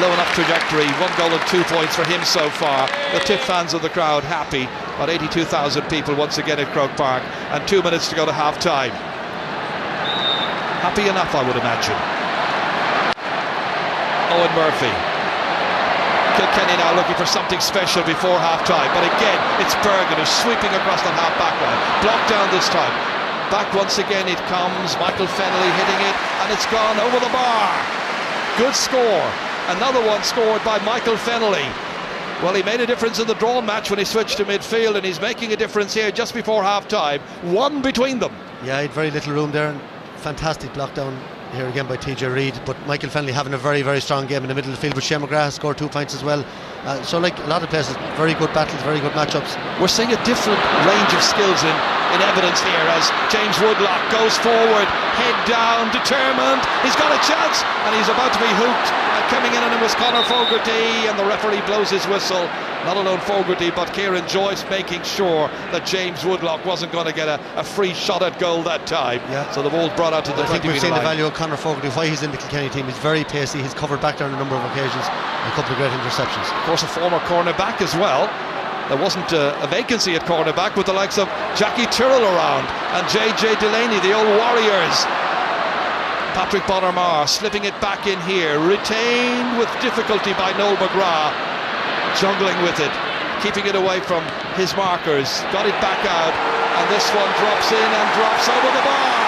low enough trajectory. 1 goal and 2 points for him so far. The Tip fans of the crowd happy. About 82,000 people once again at Croke Park, and 2 minutes to go to half-time. Happy enough, I would imagine. Owen Murphy. Kilkenny now looking for something special before half-time, but again it's Bergen who's sweeping across the half-back line. Blocked down this time. Back once again it comes. Michael Fennelly hitting it, and it's gone over the bar. Good score. Another one scored by Michael Fennelly. Well, he made a difference in the drawn match when he switched to midfield, and he's making a difference here just before half-time. 1 between them. Yeah, he had very little room there, and fantastic block down here again by TJ Reid. But Michael Fennelly having a very, very strong game in the middle of the field. But Shane McGrath scored 2 points as well. So like a lot of places, very good battles, very good matchups. We're seeing a different range of skills in evidence here as James Woodlock goes forward, head down, determined. He's got a chance and he's about to be hooked. And coming in on him was Conor Fogarty, and the referee blows his whistle. Not alone Fogarty, but Kieran Joyce making sure that James Woodlock wasn't going to get a free shot at goal that time. Yeah. So the ball's brought out to the 20 metre line. I think we've seen the value of Conor Fogarty, why he's in the Kilkenny team. He's very pacey, he's covered back there on a number of occasions, and a couple of great interceptions. Of course, a former cornerback as well. There wasn't a vacancy at cornerback with the likes of Jackie Tyrrell around and JJ Delaney, the old Warriors. Patrick Bonner-Marr slipping it back in here, retained with difficulty by Noel McGrath, jungling with it, keeping it away from his markers, got it back out, and this one drops in and drops over the bar.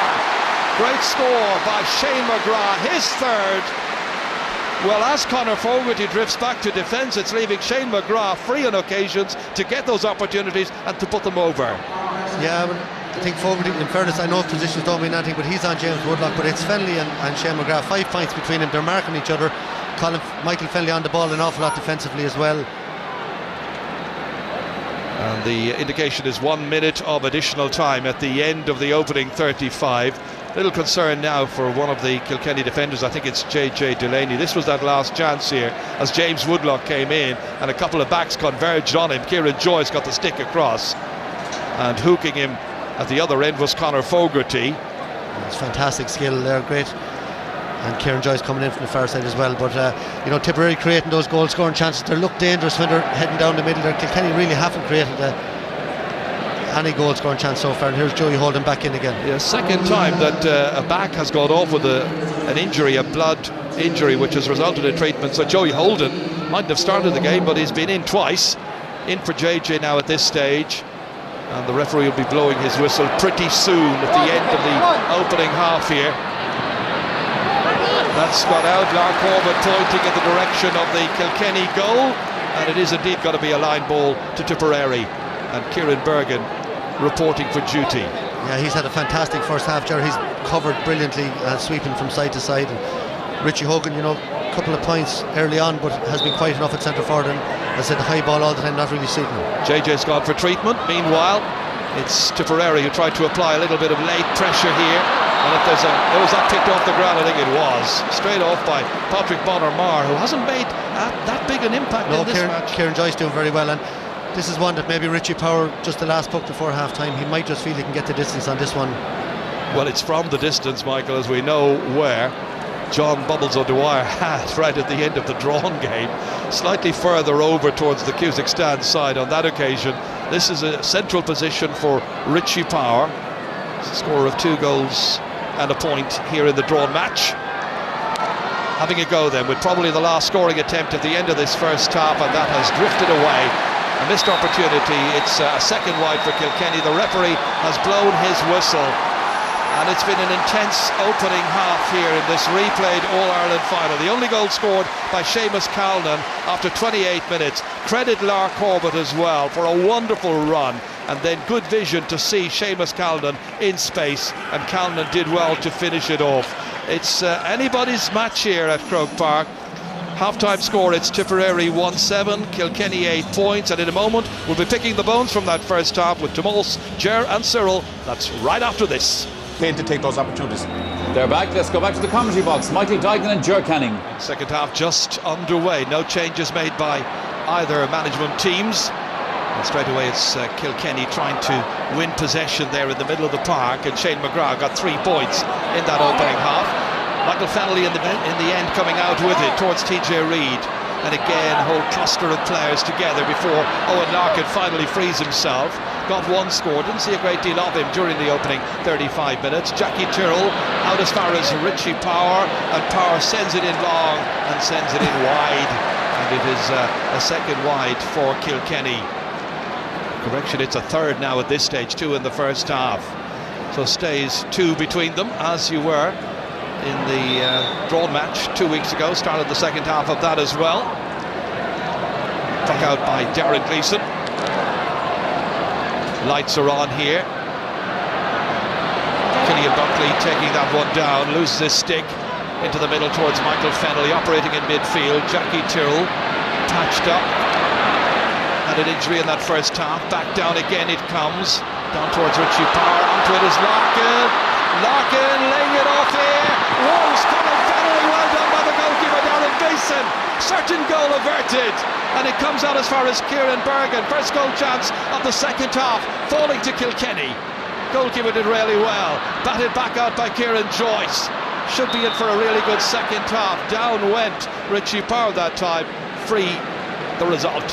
Great score by Shane McGrath, his third. Well, as Conor Fogarty drifts back to defence, it's leaving Shane McGrath free on occasions to get those opportunities and to put them over. Yeah, but I think Fogarty, in fairness, I know positions don't mean anything, but he's on James Woodlock, but it's Fennelly and Shane McGrath, 5 points between them. They're marking each other. Michael Fennelly on the ball an awful lot defensively as well. And the indication is 1 minute of additional time at the end of the opening 35. Little concern now for one of the Kilkenny defenders. I think it's JJ Delaney. This was that last chance here as James Woodlock came in and a couple of backs converged on him. Kieran Joyce got the stick across, and hooking him at the other end was Conor Fogarty. It's fantastic skill there, great. And Kieran Joyce coming in from the far side as well. But you know, Tipperary creating those goal scoring chances, they look dangerous when they're heading down the middle there. Kilkenny really haven't created any goal scoring chance so far, and here's Joey Holden back in again. Yeah, second time that a back has gone off with an injury, a blood injury, which has resulted in treatment. So Joey Holden mightn't have started the game, but he's been in twice. In for JJ now at this stage, and the referee will be blowing his whistle pretty soon at the end of the opening half here. That's got out, Lark Corbett pointing in the direction of the Kilkenny goal, and it is indeed going to be a line ball to Tipperary, and Kieran Bergen reporting for duty. Yeah, he's had a fantastic first half, Jerry. He's covered brilliantly, sweeping from side to side. And Richie Hogan, you know, a couple of points early on, but has been quiet enough at centre forward, and I said the high ball all the time, not really suiting him. JJ's gone for treatment. Meanwhile, it's Tipperary who tried to apply a little bit of late pressure here, and if there's was that picked off the ground? I think it was straight off by Patrick Bonner-Marr, who hasn't made that big an impact in this match. Kieran Joyce doing very well, and this is one that maybe Richie Power, just the last puck before half time, he might just feel he can get the distance on this one. Well, it's from the distance, Michael, as we know, where John Bubbles O'Dwyer had right at the end of the drawn game, slightly further over towards the Cusack stand side on that occasion. This is a central position for Richie Power, scorer of 2 goals and a point here in the drawn match. Having a go then with probably the last scoring attempt at the end of this first half, and that has drifted away. A missed opportunity. It's a second wide for Kilkenny. The referee has blown his whistle, and it's been an intense opening half here in this replayed All-Ireland final. The only goal scored by Seamus Calnan after 28 minutes. Credit Lark Corbett as well for a wonderful run, and then good vision to see Seamus Calnan in space, and Calnan did well to finish it off. It's anybody's match here at Croke Park. Half-time score, it's Tipperary 1-7, Kilkenny 8 points, and in a moment we'll be picking the bones from that first half with Tomas, Ger and Cyril. That's right after this. To take those opportunities. They're back. Let's go back to the commentary box. Michael Duignan and Ger Canning. Second half just underway. No changes made by either management teams. And straight away it's Kilkenny trying to win possession there in the middle of the park, and Shane McGrath got 3 points in that opening half. Michael Fennelly in the end coming out with it towards TJ Reid, and again a whole cluster of players together before Owen Larkin finally frees himself. Got one score, didn't see a great deal of him during the opening 35 minutes. Jackie Tyrrell out as far as Richie Power, and Power sends it in long and sends it in wide, and it is a second wide for Kilkenny. Correction, it's a third now at this stage, 2 in the first half, so stays 2 between them, as you were in the drawn match 2 weeks ago. Started the second half of that as well. Puck out by Darren Gleeson. Lights are on here. Killian Buckley taking that one down, loses his stick into the middle towards Michael Fennelly, operating in midfield. Jackie Tyrrell patched up Had an injury in that first half. Back down again it comes. Down towards Richie Power. Onto it is Larkin. Larkin laying it off here. Wolves coming very well done by the goalkeeper Darren Gleeson. Certain goal averted. And it comes out as far as Kieran Bergen. First goal chance of the second half. Falling to Kilkenny. Goalkeeper did really well. Batted back out by Kieran Joyce. Should be in for a really good second half. Down went Richie Power that time. Free the result.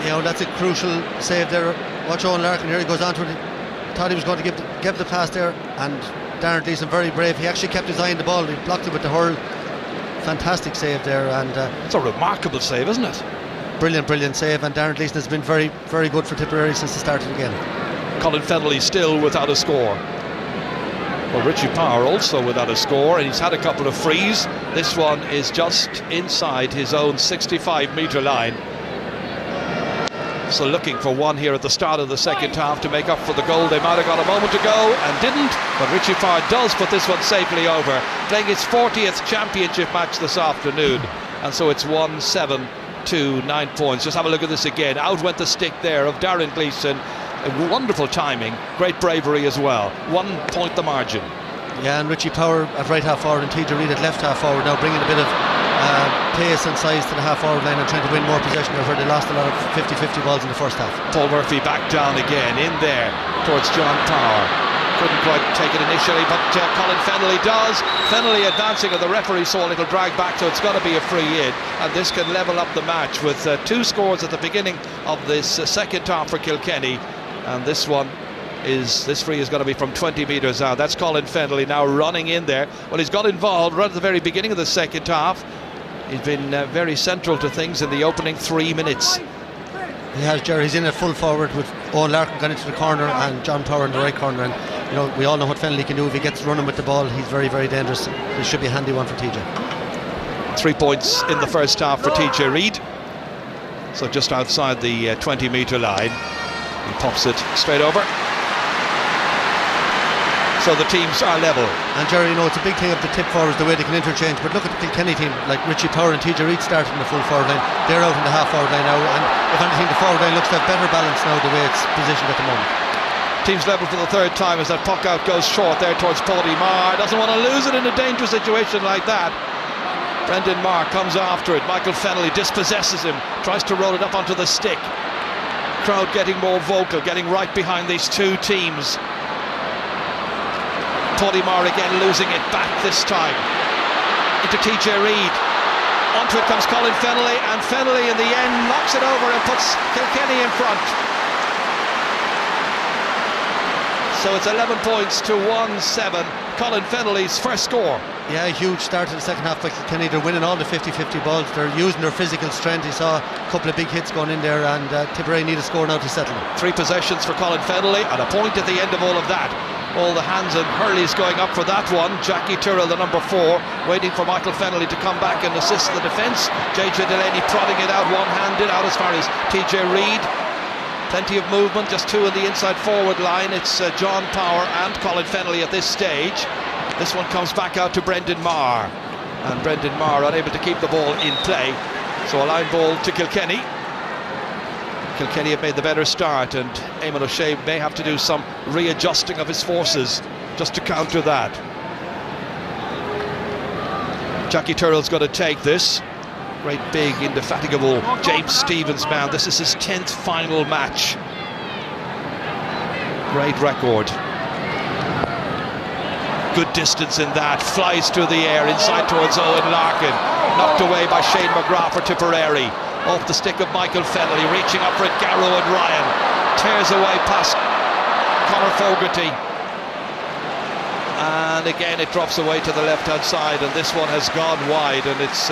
Yeah, well, that's a crucial save there. Watch Owen Larkin here, he goes on to it. Thought he was going to give the pass there, and Darren Gleeson very brave. He actually kept his eye on the ball. He blocked it with the hurl. Fantastic save there, and it's a remarkable save, isn't it? Brilliant save, and Darren Gleeson has been very good for Tipperary since the start of the game. Colin Fennelly still without a score. Well, Richie Power also without a score, and he's had a couple of frees. This one is just inside his own 65-metre line. So looking for one here at the start of the second half to make up for the goal they might have got a moment ago and didn't, but Richie Power does put this one safely over, playing his 40th championship match this afternoon, and so it's 1-7 to 9 points. Just have a look at this again. Out went the stick there of Darren Gleeson. Wonderful timing, great bravery as well. 1 point the margin. Yeah, and Richie Power at right half forward and TJ Reid at left half forward, now bringing a bit of pace and size to the half forward line and trying to win more possession, where they lost a lot of 50-50 balls in the first half. Paul Murphy back down again, in there towards John Power. Couldn't quite take it initially, but Colin Fennelly does. Fennelly advancing, and the referee saw a little drag back, so it's got to be a free in, and this can level up the match with 2 scores at the beginning of this second half for Kilkenny, and this free is going to be from 20 metres out. That's Colin Fennelly now running in there. Well, he's got involved right at the very beginning of the second half. He's been very central to things in the opening 3 minutes. He has, Jerry. He's in at full forward with Owen Larkin gone into the corner and John Power in the right corner, and you know, we all know what Fennelly can do if he gets running with the ball. He's very dangerous. This should be a handy one for TJ. 3 points in the first half for TJ Reid, so just outside the 20-metre line. He pops it straight over. So the teams are level. And Jerry, you know, it's a big thing of the tip forwards, the way they can interchange, but look at the Kilkenny team, like Richie Power and TJ Reid starting in the full forward line. They're out in the half forward line now, and if anything, the forward line looks to have better balance now the way it's positioned at the moment. Teams level for the third time as that puck out goes short there towards Paddy Marr. Doesn't want to lose it in a dangerous situation like that. Brendan Marr comes after it. Michael Fennelly dispossesses him, tries to roll it up onto the stick. Crowd getting more vocal, getting right behind these two teams. Paddy Marr again losing it back this time into TJ Reid. Onto it comes Colin Fennelly, and Fennelly in the end knocks it over and puts Kilkenny in front. So it's 11 points to 1-7. Colin Fennelly's first score. Yeah, a huge start to the second half by Kilkenny. They're winning all the 50-50 balls. They're using their physical strength. He saw a couple of big hits going in there, and Tipperary need a score now to settle it. 3 possessions for Colin Fennelly and a point at the end of all of that. All the hands and Hurley's going up for that one. Jackie Tyrrell, the number 4, waiting for Michael Fennelly to come back and assist the defence. JJ Delaney prodding it out, one-handed out as far as TJ Reid. Plenty of movement, just 2 in the inside forward line. It's John Power and Colin Fennelly at this stage. This one comes back out to Brendan Marr, and Brendan Marr unable to keep the ball in play. So a line ball to Kilkenny. Kilkenny have made the better start, and Eamon O'Shea may have to do some readjusting of his forces just to counter that. Jackie Tyrrell's got to take this. Great big indefatigable James Stevens man. This is his 10th final match. Great record. Good distance in that, flies through the air inside towards Owen Larkin, knocked away by Shane McGrath for Tipperary. Off the stick of Michael Fennelly, reaching up for it, Garrow and Ryan, tears away past Conor Fogarty, and again it drops away to the left hand side, and this one has gone wide, and it's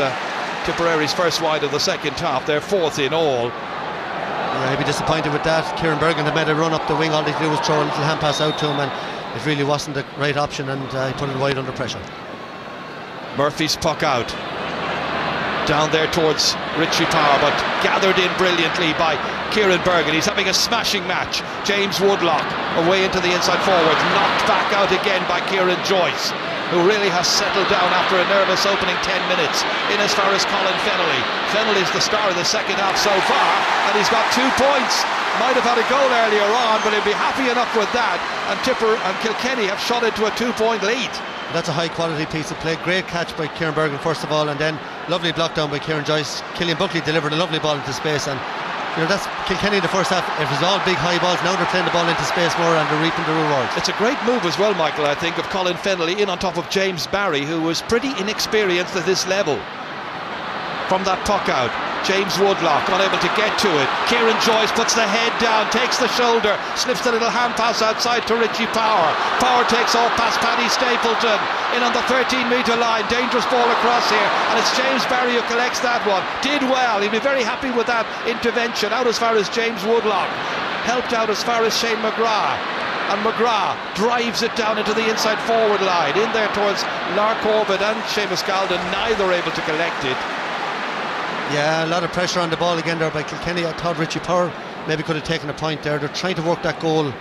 Tipperary's first wide of the second half, their 4th in all. Yeah, he'd be disappointed with that. Kieran Bergen had made a run up the wing, all he did was throw a little hand pass out to him, and it really wasn't the right option, and he put it wide under pressure. Murphy's puck out, down there towards Richie Power, but gathered in brilliantly by Kieran Bergen. He's having a smashing match. James Woodlock away into the inside forwards, knocked back out again by Kieran Joyce. who really has settled down after a nervous opening 10 minutes, in as far as Colin Fennelly. Fennelly's the star of the second half so far, and he's got 2 points. Might have had a goal earlier on, but he'll be happy enough with that. And Tipper and Kilkenny have shot into a 2-point lead. That's a high quality piece of play. Great catch by Kieran Bergen first of all, and then lovely block down by Kieran Joyce. Killian Buckley delivered a lovely ball into space, and that's Kilkenny in the first half. It was all big high balls. Now they're playing the ball into space more, and they're reaping the rewards. It's a great move as well, Michael, I think, of Colin Fennelly in on top of James Barry, who was pretty inexperienced at this level. From that puck out, James Woodlock unable to get to it. Kieran Joyce puts the head down, takes the shoulder, slips the little hand pass outside to Richie Power. Power takes off past Paddy Stapleton in on the 13-metre line. Dangerous ball across here, and it's James Barry who collects that one. Did well. He'd be very happy with that intervention. Out as far as James Woodlock, helped out as far as Shane McGrath, and McGrath drives it down into the inside forward line, in there towards Lark Corbett and Seamus Galden, neither able to collect it. Yeah, a lot of pressure on the ball again there by Kilkenny. I thought Richie Power maybe could have taken a point there. They're trying to work that goal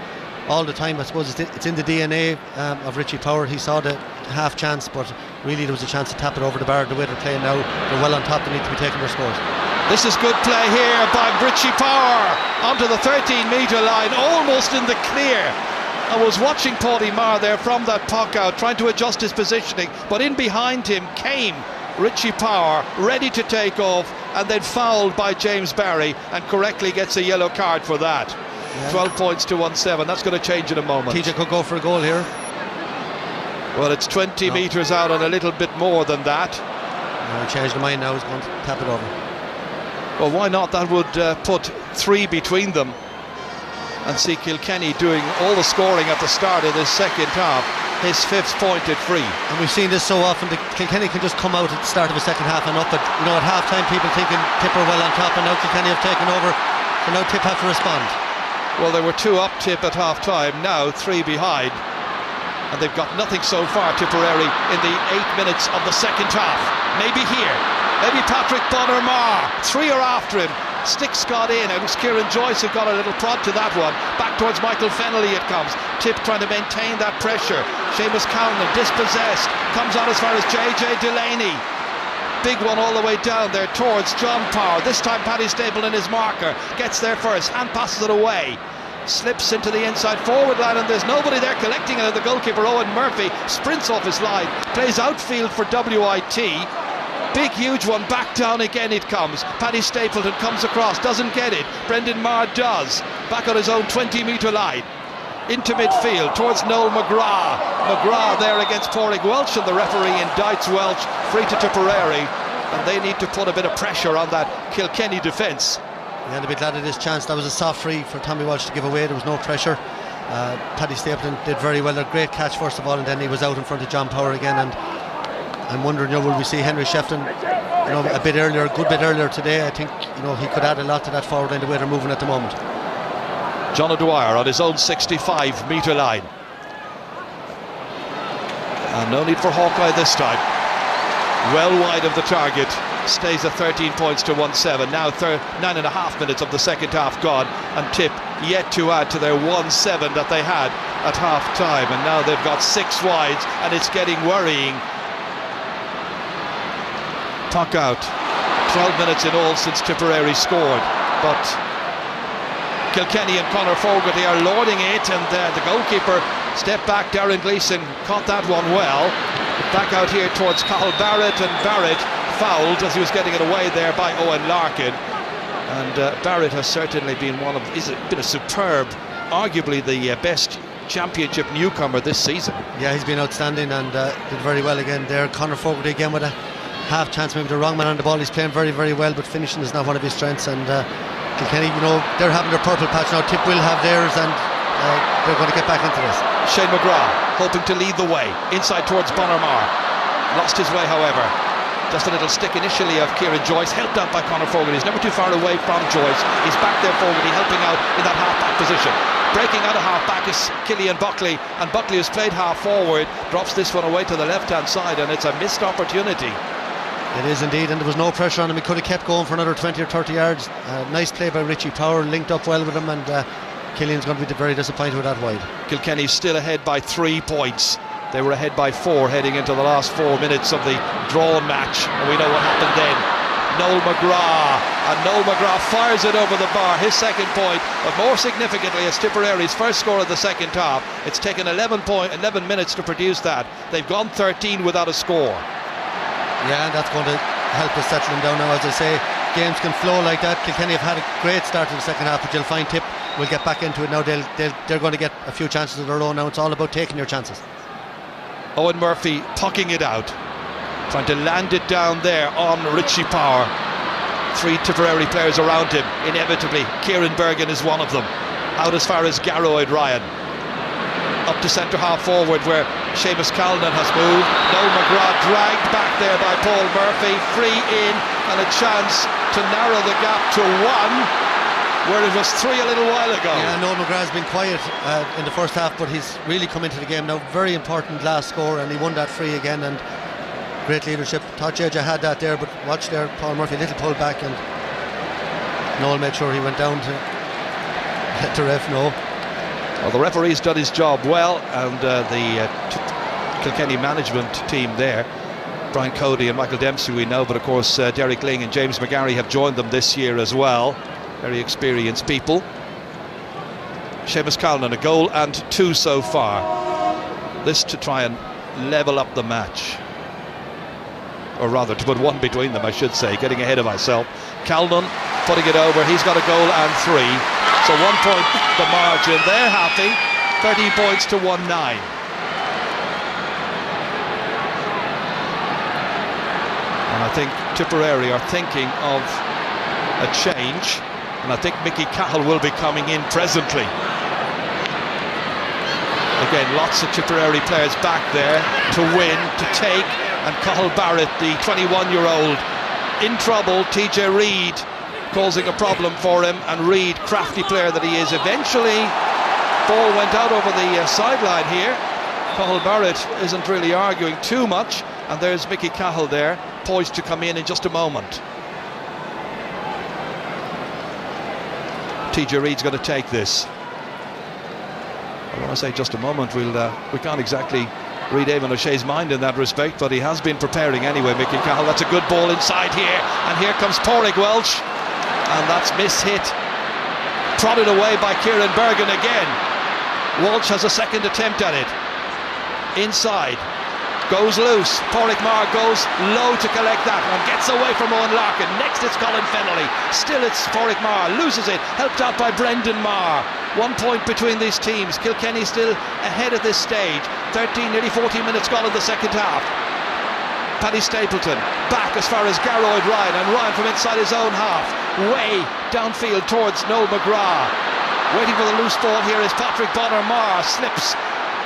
all the time. I suppose it's in the DNA of Richie Power. He saw the half chance, but really there was a chance to tap it over the bar. The way they're playing now, they're well on top. They need to be taking their scores. This is good play here by Richie Power onto the 13-metre line, almost in the clear. I was watching Paulie Marr there from that puck out, trying to adjust his positioning, but in behind him came Richie Power, ready to take off, and then fouled by James Barry, and correctly gets a yellow card for that. Yeah. 12 points to 1-7. That's going to change in a moment. TJ could go for a goal here. Well, it's 20 metres out and a little bit more than that. He changed the mind now. He's going to tap it over. Well, why not? That would put 3 between them, and see Kilkenny doing all the scoring at the start of this second half. His 5th pointed free. And we've seen this so often. Kilkenny can just come out at the start of the second half and up it. At half time people thinking Tip are well on top, and now Kilkenny have taken over, so now Tip have to respond. Well, there were 2 up Tip at half time, now 3 behind, and they've got nothing so far, Tipperary, in the 8 minutes of the second half. Maybe here, maybe Patrick Bonner-Marr. 3 are after him. Sticks got in. It was Kieran Joyce who got a little prod to that one. Back towards Michael Fennelly it comes. Tip trying to maintain that pressure. Seamus Cowan dispossessed. Comes on as far as JJ Delaney. Big one all the way down there towards John Power. This time Paddy Stapleton, his marker, gets there first. Hand passes it away. Slips into the inside forward line, and there's nobody there collecting it. The goalkeeper Owen Murphy sprints off his line. Plays outfield for WIT. Big huge one, back down again it comes. Paddy Stapleton comes across, doesn't get it. Brendan Marr does. Back on his own 20-metre line. Into midfield towards Noel McGrath. McGrath there against Pádraig Welch, and the referee indicts Welch. Free to Tipperary, and they need to put a bit of pressure on that Kilkenny defence. Yeah, they'll be glad of this chance. That was a soft free for Tommy Walsh to give away. There was no pressure. Paddy Stapleton did very well. A great catch first of all, and then he was out in front of John Power again. And I'm wondering, will we see Henry Shefton, a bit earlier, a good bit earlier today? I think, he could add a lot to that forward line, the way they're moving at the moment. John O'Dwyer on his own 65-metre line. And no need for Hawkeye this time. Well wide of the target. Stays at 13 points to 1-7. Now 9.5 minutes of the second half gone, and Tip yet to add to their 1-7 that they had at half time. And now they've got 6 wides, and it's getting worrying. Puck out. 12 minutes in all since Tipperary scored, but Kilkenny and Conor Fogarty are lording it, and the goalkeeper stepped back. Darren Gleeson caught that one well. Back out here towards Cathal Barrett, and Barrett fouled as he was getting it away there by Owen Larkin. And Barrett has certainly been been a superb, arguably the best championship newcomer this season. Yeah, he's been outstanding and did very well again there. Conor Fogarty again with a half chance, maybe the wrong man on the ball. He's playing very, very well, but finishing is not one of his strengths. And Kilkenny, they're having their purple patch now. Tip will have theirs, and they're going to get back into this. Shane McGrath hoping to lead the way inside towards Bonner-Marr. Lost his way, however. Just a little stick initially of Kieran Joyce, helped out by Conor Fogarty. He's never too far away from Joyce. He's back there, Fogarty helping out in that half-back position. Breaking out of half-back is Killian Buckley, and Buckley, who's played half-forward, drops this one away to the left-hand side, and it's a missed opportunity. It is indeed, and there was no pressure on him. He could have kept going for another 20 or 30 yards. Nice play by Richie Power, linked up well with him, and Killian's going to be very disappointed with that wide. Kilkenny still ahead by 3 points. They were ahead by 4 heading into the last 4 minutes of the drawn match, and we know what happened then. Noel McGrath fires it over the bar, his second point, but more significantly, it's Tipperary's first score of the second half. It's taken 11 minutes to produce that. They've gone 13 without a score. Yeah, and that's going to help us settle them down now. As I say, games can flow like that. Kilkenny have had a great start to the second half, but you'll find Tip will get back into it now. They're going to get a few chances of their own now. It's all about taking your chances. Owen Murphy pucking it out, trying to land it down there on Richie Power. 3 Tipperary players around him, inevitably. Kieran Bergen is one of them. Out as far as Garroyd Ryan. Up to centre half forward where Seamus Callan has moved. Noel McGrath dragged back there by Paul Murphy. Free in and a chance to narrow the gap to 1 where it was 3 a little while ago. Yeah, Noel McGrath's been quiet in the first half, but he's really come into the game now. Very important last score, and he won that free again, and great leadership. Thought Jeja had that there, but watch there, Paul Murphy, little pull back, and Noel made sure he went down to let the ref know. Well, the referee's done his job well, and the Kilkenny management team there, Brian Cody and Michael Dempsey we know, but of course Derek Ling and James McGarry have joined them this year as well. Very experienced people. Seamus Callan, a goal and 2 so far. This to try and level up the match, or rather to put 1 between them, I should say, getting ahead of myself. Callan putting it over, he's got a goal and 3, so 1 point the margin. They're happy, 13 points to 1-9. And I think Tipperary are thinking of a change, and I think Mickey Cahill will be coming in presently. Again, lots of Tipperary players back there to win, to take, and Cahill Barrett, the 21-year-old, in trouble. TJ Reid causing a problem for him, and Reid, crafty player that he is, eventually ball went out over the sideline here. Cahill Barrett isn't really arguing too much, and there's Mickey Cahill there, poised to come in just a moment. TJ Reid's going to take this. I want to say just a moment, we can't exactly read Eamon O'Shea's mind in that respect, but he has been preparing anyway. Mickey Cahill, that's a good ball inside here, and here comes Pádraig Welch, and that's mishit, prodded away by Kieran Bergen again. Welch has a second attempt at it, inside, goes loose. Pádraig Maher goes low to collect that one, gets away from Owen Larkin. Next it's Colin Fennelly, still it's Pádraig Maher, loses it, helped out by Brendan Maher. 1 point between these teams. Kilkenny still ahead at this stage. 13, nearly 14 minutes gone in the second half. Paddy Stapleton back as far as Garroyd Ryan, and Ryan from inside his own half, way downfield towards Noel McGrath. Waiting for the loose ball here is Patrick Bonner. Maher slips,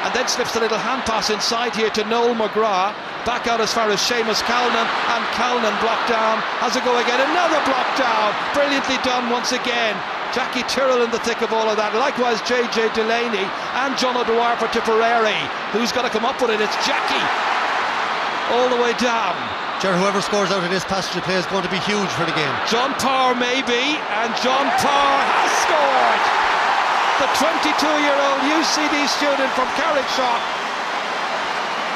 and then slips the little hand pass inside here to Noel McGrath. Back out as far as Seamus Callan, and Callan blocked down. Has a go again, another block down. Brilliantly done once again. Jackie Tyrrell in the thick of all of that. Likewise JJ Delaney and John O'Dwyer for Tipperary. Who's got to come up with it? It's Jackie all the way down. Ger, whoever scores out of this passage of play is going to be huge for the game. John Power maybe, and John Power has scored. The 22-year-old UCD student from Carrickshaw,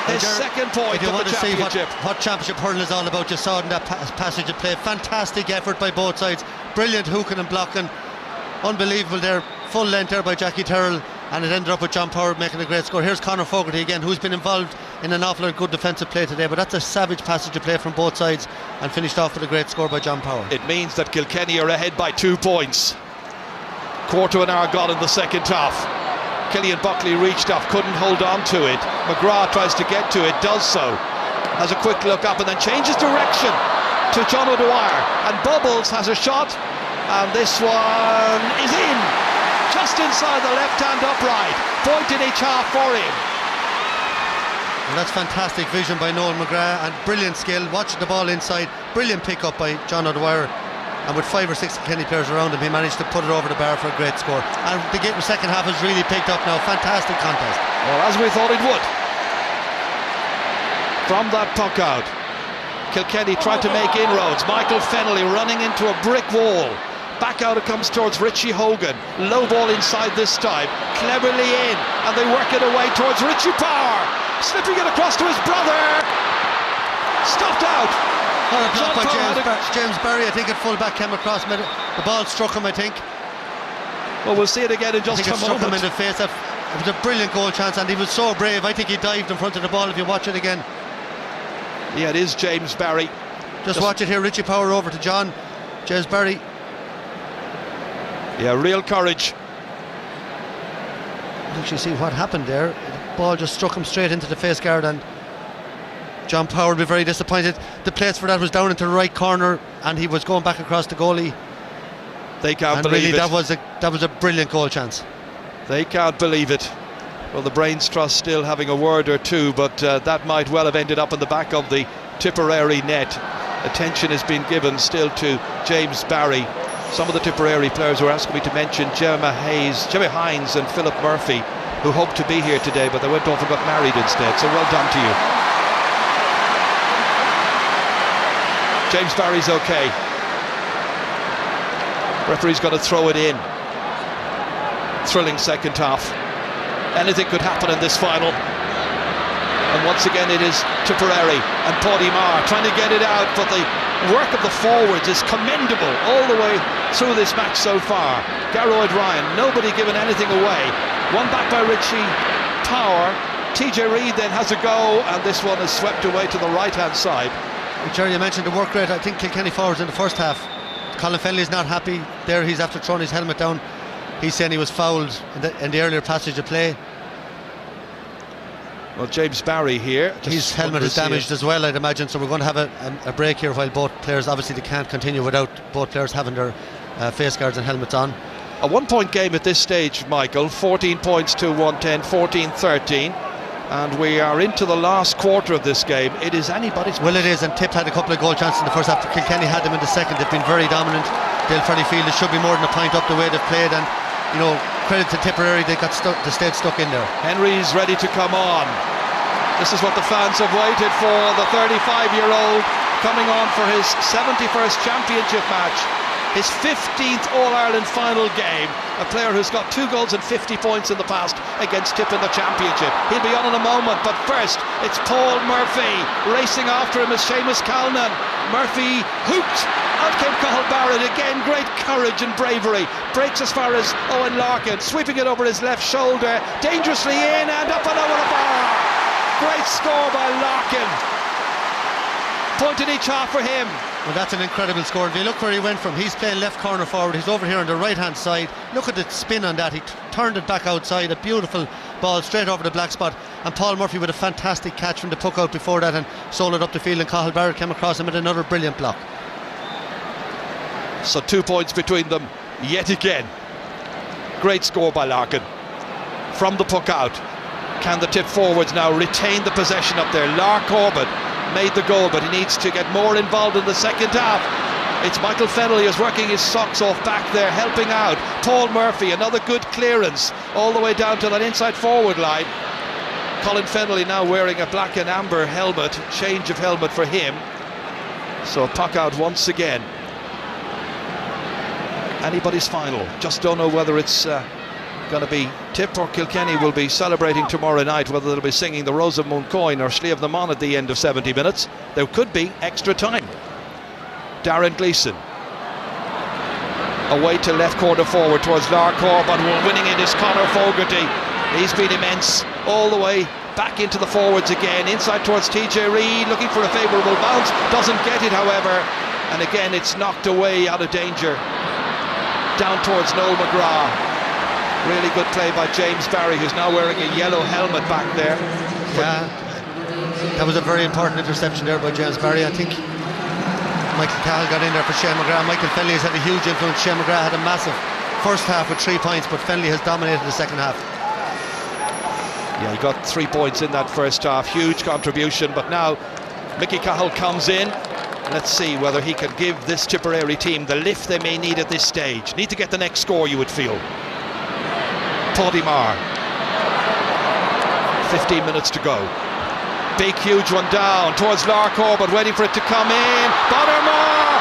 his second point of the championship. See what championship hurling is all about, you saw it in that passage of play. Fantastic effort by both sides, brilliant hooking and blocking, unbelievable there, full length there by Jackie Tyrrell, and it ended up with John Power making a great score. Here's Conor Fogarty again, who's been involved in an awful lot of good defensive play today, but that's a savage passage of play from both sides, and finished off with a great score by John Power. It means that Kilkenny are ahead by 2 points. Quarter of an hour gone in the second half. Killian Buckley reached up, couldn't hold on to it. McGrath tries to get to it, does so, has a quick look up and then changes direction to John O'Dwyer, and Bubbles has a shot, and this one is in, just inside the left hand upright. Point in each half for him. And that's fantastic vision by Noel McGrath, and brilliant skill, watching the ball inside. Brilliant pick up by John O'Dwyer, and with 5 or 6 Kilkenny players around him, he managed to put it over the bar for a great score. And the second half has really picked up now. Fantastic contest. Well, as we thought it would. From that puck out, Kilkenny tried to make inroads. Michael Fennelly running into a brick wall. Back out it comes towards Richie Hogan. Low ball inside this time, cleverly in, and they work it away towards Richie Power. slipping it across to his brother. Stopped out. What a block by John James Barry. I think at full back came across. The ball struck him, I think. Well, we'll see it again in I just think a it struck him moment. in the face. It was a brilliant goal chance, and he was so brave. I think he dived in front of the ball. If you watch it again, Yeah, it is James Barry. just watch it here. Richie Power over to John. James Barry. Yeah, real courage. Actually, see what happened there. The ball just struck him straight into the face guard, and John Power would be very disappointed. The place for that was down into the right corner, and he was going back across the goalie. They can't And believe really, it. that was a brilliant goal chance. They can't believe it. Well, the Brains Trust still having a word or two, but that might well have ended up in the back of the Tipperary net. Attention has been given still to James Barry. Some of the Tipperary players were asking me to mention Jemmy Hines and Philip Murphy, who hoped to be here today, but they went off and got married instead, so well done to you. James Barry's okay. Referee's got to throw it in. Thrilling second half. Anything could happen in this final. And once again it is Tipperary and Paddy Maher trying to get it out, but the work of the forwards is commendable all the way through this match so far. Garroyd Ryan, nobody giving anything away. One back by Richie Power. TJ Reid then has a go, and this one is swept away to the right hand side. Jerry, you mentioned the work rate. I think Kilkenny forwards in the first half. Colin Fennelly's not happy there. He's after throwing his helmet down. He's saying he was fouled in the earlier passage of play. Well, James Barry here, His helmet is damaged as well, I'd imagine, so we're going to have a break here while both players, obviously they can't continue without both players having their face guards and helmets on. A 1 point game at this stage, Michael. 14 points to 110, 14-13, and we are into the last quarter of this game. It is anybody's. Well, it is, and Tip had a couple of goal chances in the first half. Kilkenny had them in the second. They've been very dominant. They'll fairly feel it should be more than a point up the way they've played, and you know, credit to Tipperary, they stayed stuck in there. Henry's ready to come on. This is what the fans have waited for. The 35-year-old coming on for his 71st championship match, his 15th All-Ireland final game. A player who's got 2 goals and 50 points in the past against Tip in the championship. He'll be on in a moment, but first it's Paul Murphy. Racing after him is Seamus Calnan. Murphy hooped. Out came Cathal Barrett again. Great courage and bravery. Breaks as far as Owen Larkin, sweeping it over his left shoulder, dangerously in and up and over the bar. Great score by Larkin. Point in each half for him. Well, that's an incredible score. If you look where he went from, he's playing left corner forward. He's over here on the right hand side. Look at the spin on that. He turned it back outside. A beautiful ball straight over the black spot. And Paul Murphy with a fantastic catch from the puck out before that and sold it up the field. And Cathal Barrett came across him with another brilliant block. So 2 points between them yet again. Great score by Larkin. From the puck out. Can the Tip forwards now retain the possession up there? Lark Corbett made the goal, but he needs to get more involved in the second half. It's Michael Fennelly who's working his socks off back there, helping out. Paul Murphy, another good clearance all the way down to that inside forward line. Colin Fennelly now wearing a black and amber helmet, change of helmet for him. So puck out once again. Anybody's final. Just don't know whether it's going to be Tip or Kilkenny will be celebrating tomorrow night, whether they'll be singing the Rosamund Coin or Sliabh the Mon at the end of 70 minutes. There could be extra time. Darren Gleeson away to left corner forward towards Lark Corbett. Winning it is Conor Fogarty. He's been immense all the way back into the forwards again, inside towards TJ Reid, looking for a favourable bounce, doesn't get it however, and again it's knocked away out of danger down towards Noel McGrath. Really good play by James Barry, who's now wearing a yellow helmet back there. Yeah, that was a very important interception there by James Barry. I think Michael Cahill got in there for Shane McGrath. Michael Fennelly has had a huge influence. Shane McGrath had a massive first half with 3 points, but Fennelly has dominated the second half. Yeah, he got 3 points in that first half, huge contribution, but now Mickey Cahill comes in. Let's see whether he can give this Tipperary team the lift they may need at this stage. Need to get the next score, you would feel. Paddy Maher. 15 minutes to go. Big, huge one down towards Lark Corbett, waiting for it to come in. Bonner-Moore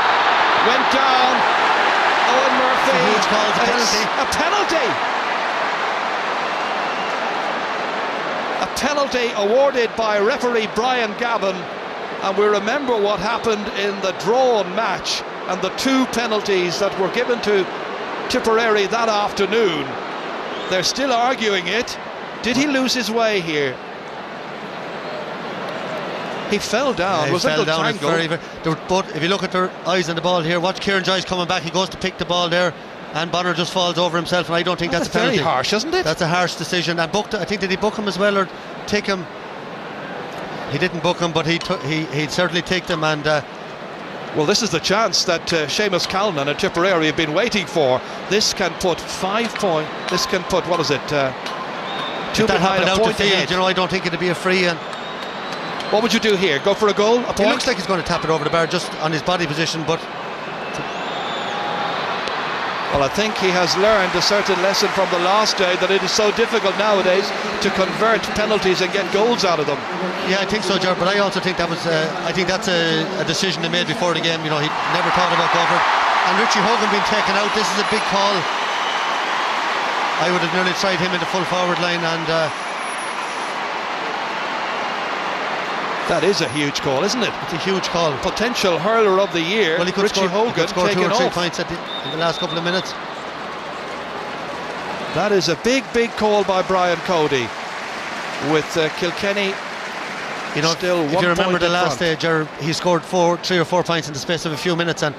went down. Owen Murphy. Huge call, a penalty. A penalty. A penalty awarded by referee Brian Gavin, and we remember what happened in the drawn match and the 2 penalties that were given to Tipperary that afternoon. They're still arguing it. Did he lose his way here? He fell down. Yeah, was fell it down. It's tangle? But if you look at their eyes on the ball here, watch Kieran Joyce coming back. He goes to pick the ball there, and Bonner just falls over himself. And I don't think that's a penalty. Very harsh, isn't it? That's a harsh decision. And booked. I think, did he book him as well or take him? He didn't book him, but he'd certainly take them. And well, this is the chance that Seamus Callan and Tipperary have been waiting for. This can put 5 points. This can put, what is it? 2 behind, a point ahead. You know, I don't think it'd be a free. And what would you do here? Go for a goal? A point? It looks like he's going to tap it over the bar just on his body position, but well, I think he has learned a certain lesson from the last day, that it is so difficult nowadays to convert penalties and get goals out of them. Yeah, I think so, Ger, but I also think that was I think that's a decision they made before the game. You know, he never thought about going for it. And Richie Hogan being taken out, this is a big call. I would have nearly tried him in the full forward line, and that is a huge call, isn't it? it's a huge call. Potential hurler of the year. Well, he could Richie Hogan score 2 taken or 3 off. points in the last couple of minutes. That is a big call by Brian Cody, with Kilkenny. You know, still if 1 you remember point the in last front. day, Ger, he scored 3 or 4 points in the space of a few minutes, and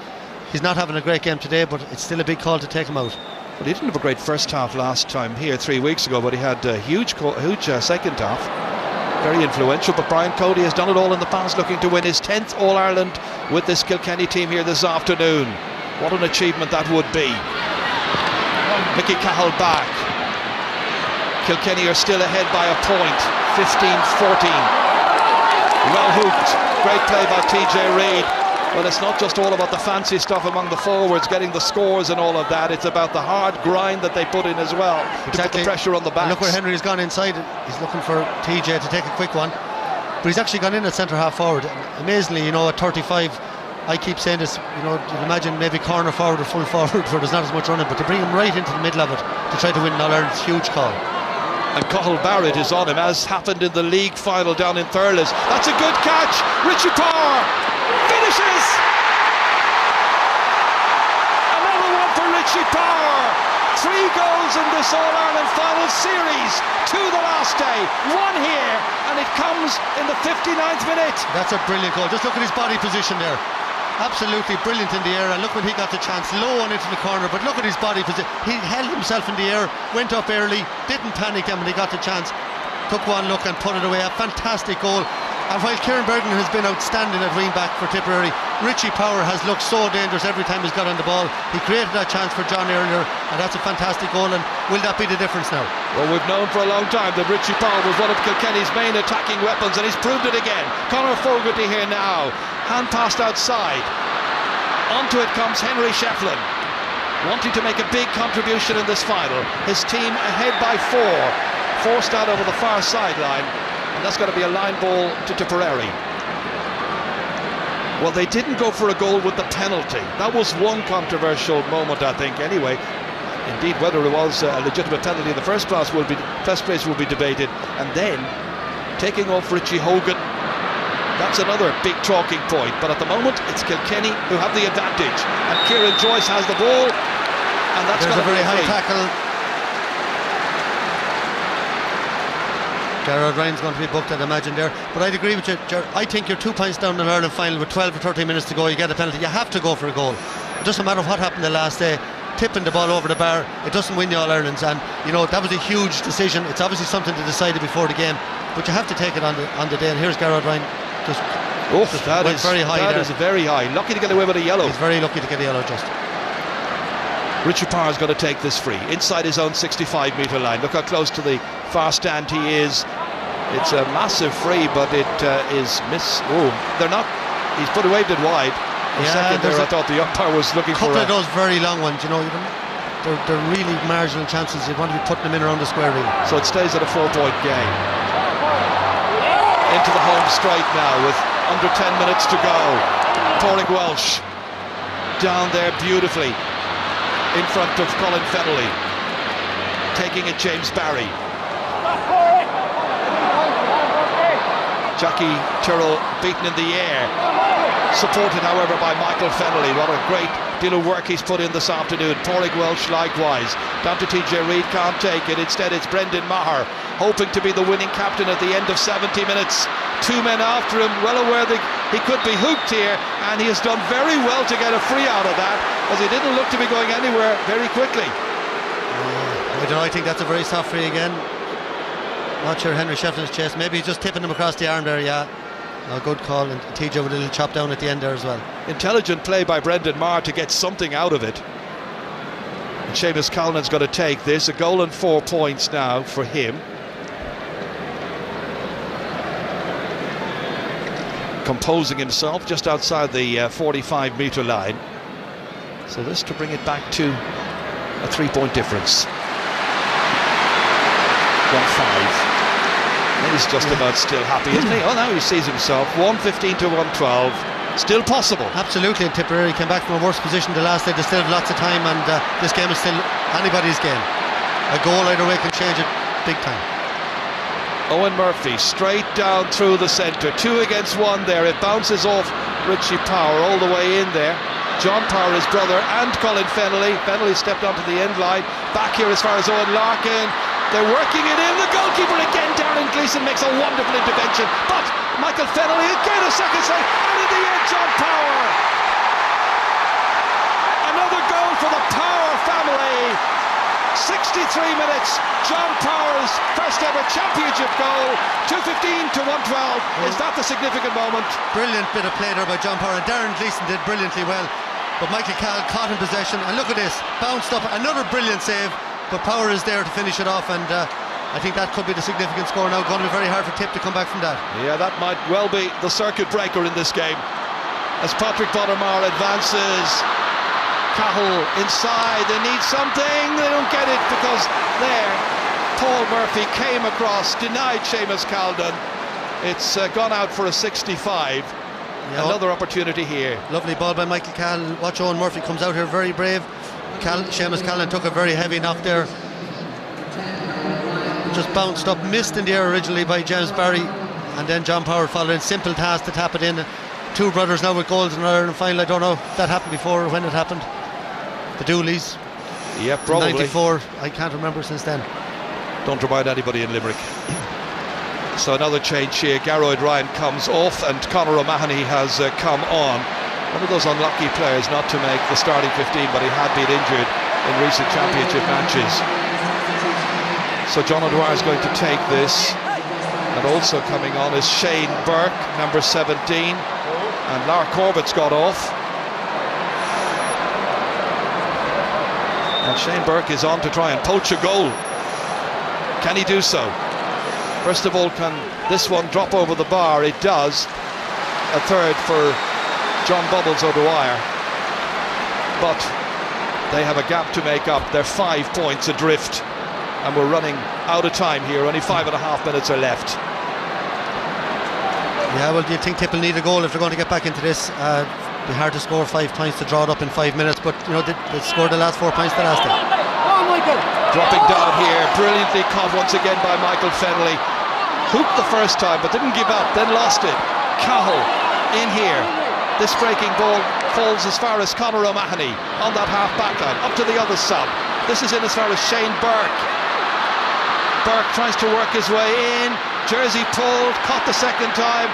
he's not having a great game today, but it's still a big call to take him out. Well, he didn't have a great first half last time here 3 weeks ago, but he had a huge second half. Very influential, but Brian Cody has done it all in the past, looking to win his 10th All-Ireland with this Kilkenny team here this afternoon. What an achievement that would be. Mickey Cahill back. Kilkenny are still ahead by a point, 15-14. Well hooked, great play by TJ Reid. But it's not just all about the fancy stuff among the forwards, getting the scores and all of that. It's about the hard grind that they put in as well, to put the pressure on the backs. Look where Henry has gone inside. He's looking for TJ to take a quick one, but he's actually gone in at centre half forward. Amazingly, you know, at 35, I keep saying this, you know, you imagine maybe corner forward or full forward where there's not as much running, but to bring him right into the middle of it to try to win an All-Ireland, it's a huge call. And Cahill Barrett is on him, as happened in the league final down in Thurles. That's a good catch. Richie Power finishes. Another one for Richie Power. 3 goals in this All-Ireland final series. 2 the last day, 1 here, and it comes in the 59th minute. That's a brilliant goal. Just look at his body position there. Absolutely brilliant in the air, and look when he got the chance, low on into the corner, but look at his body position. He held himself in the air, went up early, didn't panic then when he got the chance, took one look and put it away. A fantastic goal. And while Kieran Bergen has been outstanding at wing back for Tipperary, Richie Power has looked so dangerous every time he's got on the ball. He created that chance for John earlier, and that's a fantastic goal. And will that be the difference now? Well, we've known for a long time that Richie Power was one of Kilkenny's main attacking weapons, and he's proved it again. Conor Fogarty here now, hand passed outside. Onto it comes Henry Shefflin, wanting to make a big contribution in this final. His team ahead by 4, forced out over the far sideline, and that's going to be a line ball to Tipperary. Well, they didn't go for a goal with the penalty. That was one controversial moment, I think, anyway. Indeed, whether it was a legitimate penalty in the first place will be debated. And then taking off Richie Hogan, that's another big talking point. But at the moment, it's Kilkenny who have the advantage, and Kieran Joyce has the ball, and that's There's going to a be very high free. tackle. Gerard Ryan's going to be booked, I'd imagine there. But I'd agree with you, I think you're 2 points down in the Ireland final with 12 or 13 minutes to go. You get a penalty, you have to go for a goal. It doesn't matter what happened the last day. Tipping the ball over the bar, it doesn't win you All-Irelands. And you know, that was a huge decision. It's obviously something to decide before the game, but you have to take it on the day. And here's Gerard Ryan just that went is very high. That there. is very high. Lucky to get away with a yellow. He's very lucky to get a yellow just. Richie Power's going to take this free inside his own 65-metre line. Look how close to the far stand he is. It's a massive free, but it is miss. Oh, they're not. He's waved it wide. A second there, I thought the umpire was looking for a couple of those very long ones. You know, they're really marginal chances. You want to be putting them in around the square, really. So it stays at a 4-point game. Into the home straight now with under 10 minutes to go. Pádraig Walsh down there beautifully in front of Colin Fennelly. Taking it, James Barry. Jackie Tyrrell beaten in the air, supported however by Michael Fennelly. What a great deal of work he's put in this afternoon. Pádraig Welsh likewise. Down to TJ Reid, can't take it. Instead it's Brendan Maher, hoping to be the winning captain at the end of 70 minutes. Two men after him, well aware that he could be hooked here, and he has done very well to get a free out of that, as he didn't look to be going anywhere very quickly. I don't know, I think that's a very soft free again. Not sure Henry Shefflin's chest. Maybe he's just tipping him across the arm there, yeah. No, good call, and TJ with a little chop down at the end there as well. Intelligent play by Brendan Maher to get something out of it. And Seamus Callan's got to take this. A goal and 4 points now for him. Composing himself just outside the 45-metre line. So this to bring it back to a 3-point difference. 1-5. He's just about still happy, isn't he? Oh, now he sees himself. 115 to 112. Still possible. Absolutely, and Tipperary came back from a worse position the last day. They still have lots of time, and this game is still anybody's game. A goal either way can change it big time. Owen Murphy straight down through the centre. 2 against 1 there. It bounces off Richie Power all the way in there. John Power, his brother, and Colin Fennelly. Fennelly stepped onto the end line. Back here as far as Owen Larkin. They're working it in. The goalkeeper again, Darren Gleeson, makes a wonderful intervention. But Michael Fennelly again a second save. And in the end, John Power. Another goal for the Power family. 63 minutes. John Power's first ever championship goal. 215 to 112. Is that the significant moment? Brilliant bit of play there by John Power, and Darren Gleeson did brilliantly well. But Michael Cahill caught in possession, and look at this, bounced up, another brilliant save. But Power is there to finish it off, and I think that could be the significant score now. Going to be very hard for Tip to come back from that. Yeah, that might well be the circuit breaker in this game. As Patrick Boddermar advances, Cahill inside, they need something, they don't get it because there, Paul Murphy came across, denied Seamus Callan. It's gone out for a 65. Yeah, another opportunity here. Lovely ball by Michael Cahill. Watch, Owen Murphy comes out here very brave. Seamus Callan took a very heavy knock there. Just bounced up, missed in the air originally by James Barry, and then John Power followed in. Simple task to tap it in. Two brothers now with goals in Ireland final. I don't know if that happened before or when it happened. The Dooleys. Yeah, probably. 94. I can't remember since then. Don't remind anybody in Limerick. So another change here. Garroyd Ryan comes off and Conor O'Mahony has come on. One of those unlucky players not to make the starting 15, but he had been injured in recent championship matches. So John O'Dwyer is going to take this. And also coming on is Shane Burke, number 17. And Lar Corbett's got off. And Shane Burke is on to try and poach a goal. Can he do so? First of all, can this one drop over the bar? It does. A third for John Bubbles O'Dwyer. But they have a gap to make up. They're 5 points adrift. And we're running out of time here. Only 5.5 minutes are left. Yeah, well, do you think Tip will need a goal if they're going to get back into this? It'd be hard to score 5 points to draw it up in 5 minutes, but you know, they scored the last 4 points the last day. Dropping down here, brilliantly caught once again by Michael Fennelly. Hooped the first time, but didn't give up, then lost it. Cahill in here. This breaking ball falls as far as Conor O'Mahony on that half back line, up to the other sub. This is in as far as Shane Burke. Burke tries to work his way in. Jersey pulled, caught the second time.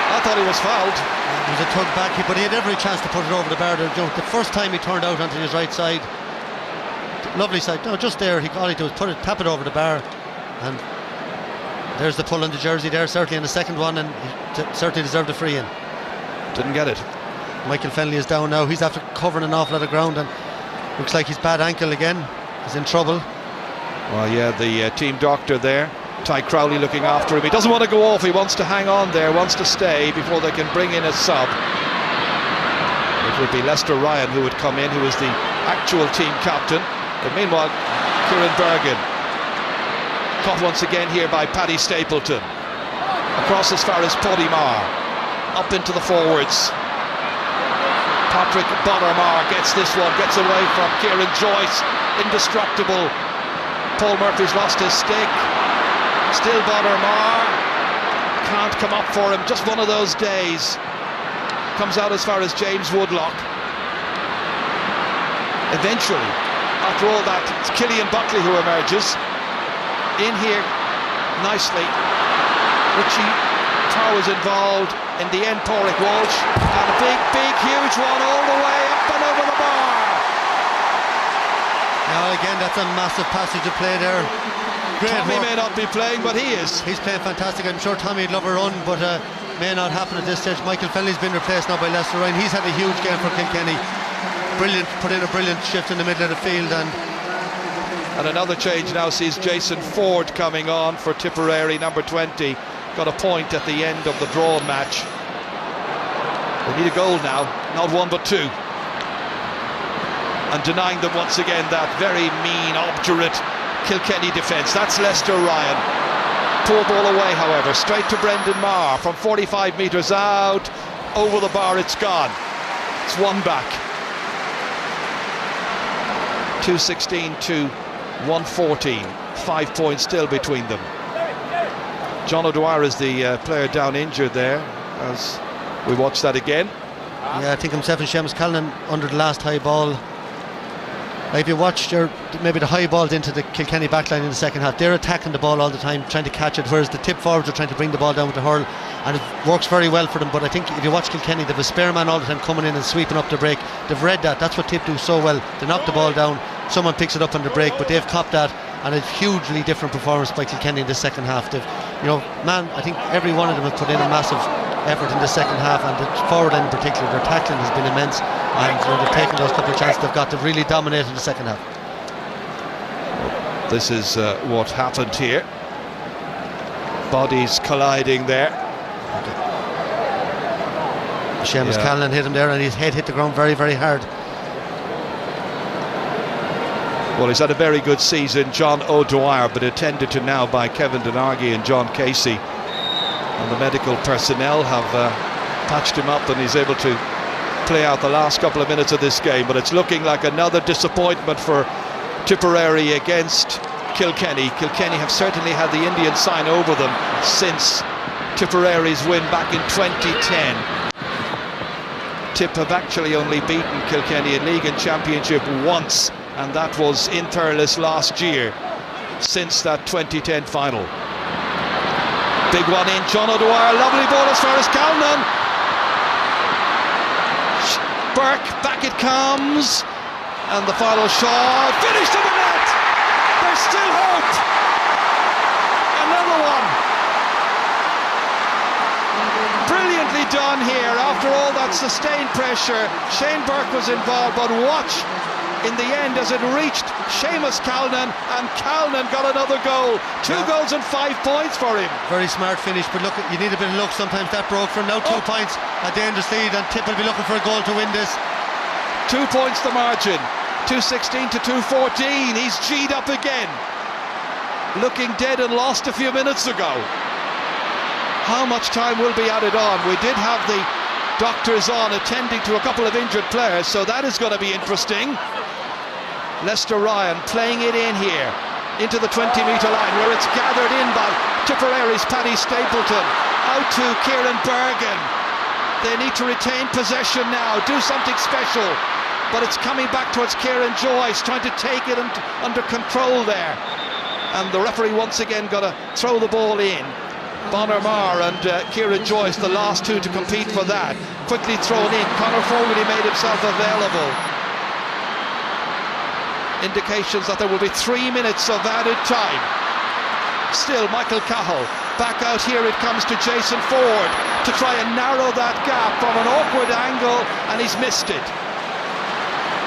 I thought he was fouled. It was a tug back, but he had every chance to put it over the bar. The first time he turned out onto his right side, lovely side. No, just there. All he did was tap it over the bar, and there's the pull on the jersey there. Certainly in the second one, and he certainly deserved a free in. Didn't get it. Michael Fennelly is down now. He's after covering an awful lot of ground, and looks like his bad ankle again. He's in trouble. Well, yeah, the team doctor there, Ty Crowley, looking after him. He doesn't want to go off. He wants to hang on there, wants to stay before they can bring in a sub. It would be Lester Ryan who would come in, who is the actual team captain. But meanwhile, Kieran Bergen caught once again here by Paddy Stapleton. Across as far as Paddy Marr. Up into the forwards. Patrick Boddermar gets this one, gets away from Kieran Joyce. Indestructible. Paul Murphy's lost his stick. Still Boddermar. can't come up for him. Just one of those days. Comes out as far as James Woodlock. Eventually, after all that, it's Killian Buckley who emerges. In here, nicely. Richie Tarr was involved. In the end, Pádraig Walsh. And a big, big, huge one all the way up and over the bar. Now again, that's a massive passage of play there. Great Tommy work. may not be playing, but he is. He's playing fantastic. I'm sure Tommy'd love a run, but may not happen at this stage. Michael Fennelly's been replaced now by Lester Ryan. He's had a huge game for Kilkenny. Brilliant, put in a brilliant shift in the middle of the field. And another change now sees Jason Ford coming on for Tipperary, number 20. Got a point at the end of the draw match. They need a goal now, not one but two. And denying them once again that very mean, obdurate Kilkenny defence. That's Lester Ryan. Poor ball away, however, straight to Brendan Maher from 45 metres out. Over the bar, it's gone. It's one back. 2:16 to 1:14. 5 points still between them. John O'Dwyer is the player down injured there as we watch that again. Yeah, I think himself and Seamus Callan under the last high ball. If you watched maybe the high balls into the Kilkenny backline in the second half, they're attacking the ball all the time, trying to catch it, whereas the tip forwards are trying to bring the ball down with the hurl, and it works very well for them. But I think if you watch Kilkenny, they've a spare man all the time coming in and sweeping up the break. They've read that. That's what Tip do so well. They knock the ball down, someone picks it up on the break, but they've copped that, and a hugely different performance by Kilkenny in the second half. They've, I think every one of them have put in a massive effort in the second half, and the forward line in particular, their tackling has been immense, and they've taken those couple of chances they've got. They've really dominated the second half. This is what happened here. Bodies colliding there. Seamus Callan hit him there, and his head hit the ground very, very hard. Well, he's had a very good season, John O'Dwyer, but attended to now by Kevin Denargy and John Casey. And the medical personnel have patched him up, and he's able to play out the last couple of minutes of this game. But it's looking like another disappointment for Tipperary against Kilkenny. Kilkenny have certainly had the Indian sign over them since Tipperary's win back in 2010. Tip have actually only beaten Kilkenny in League and Championship once, and that was in Thurles last year, since that 2010 final. Big one in, John O'Dwyer, lovely ball as far as Calnan. Burke, back it comes, and the final shot, finished to the net. There's still hope. Another one. Brilliantly done here after all that sustained pressure. Shane Burke was involved, but watch in the end as it reached Seamus Callan, and Callan got another goal. Two goals and 5 points for him. Very smart finish, but look, you need a bit of luck sometimes. That broke for now 2 points, a dangerous lead, and Tip will be looking for a goal to win this. 2 points the margin. 2:16 to 2:14. He's G'd up again, looking dead and lost a few minutes ago. How much time will be added on? We did have the doctors on attending to a couple of injured players, so that is going to be interesting. Lester Ryan playing it in here into the 20-metre line, where it's gathered in by Tipperary's Paddy Stapleton. Out to Kieran Bergen. They need to retain possession now, do something special, but it's coming back towards Kieran Joyce, trying to take it under control there, and the referee once again got to throw the ball in. Bonner Maher and Kieran Joyce, the last two to compete for that, quickly thrown in. Conor Fogarty made himself available. Indications that there will be 3 minutes of added time. Still Michael Cahill back out here. It comes to Jason Ford to try and narrow that gap from an awkward angle, and he's missed it.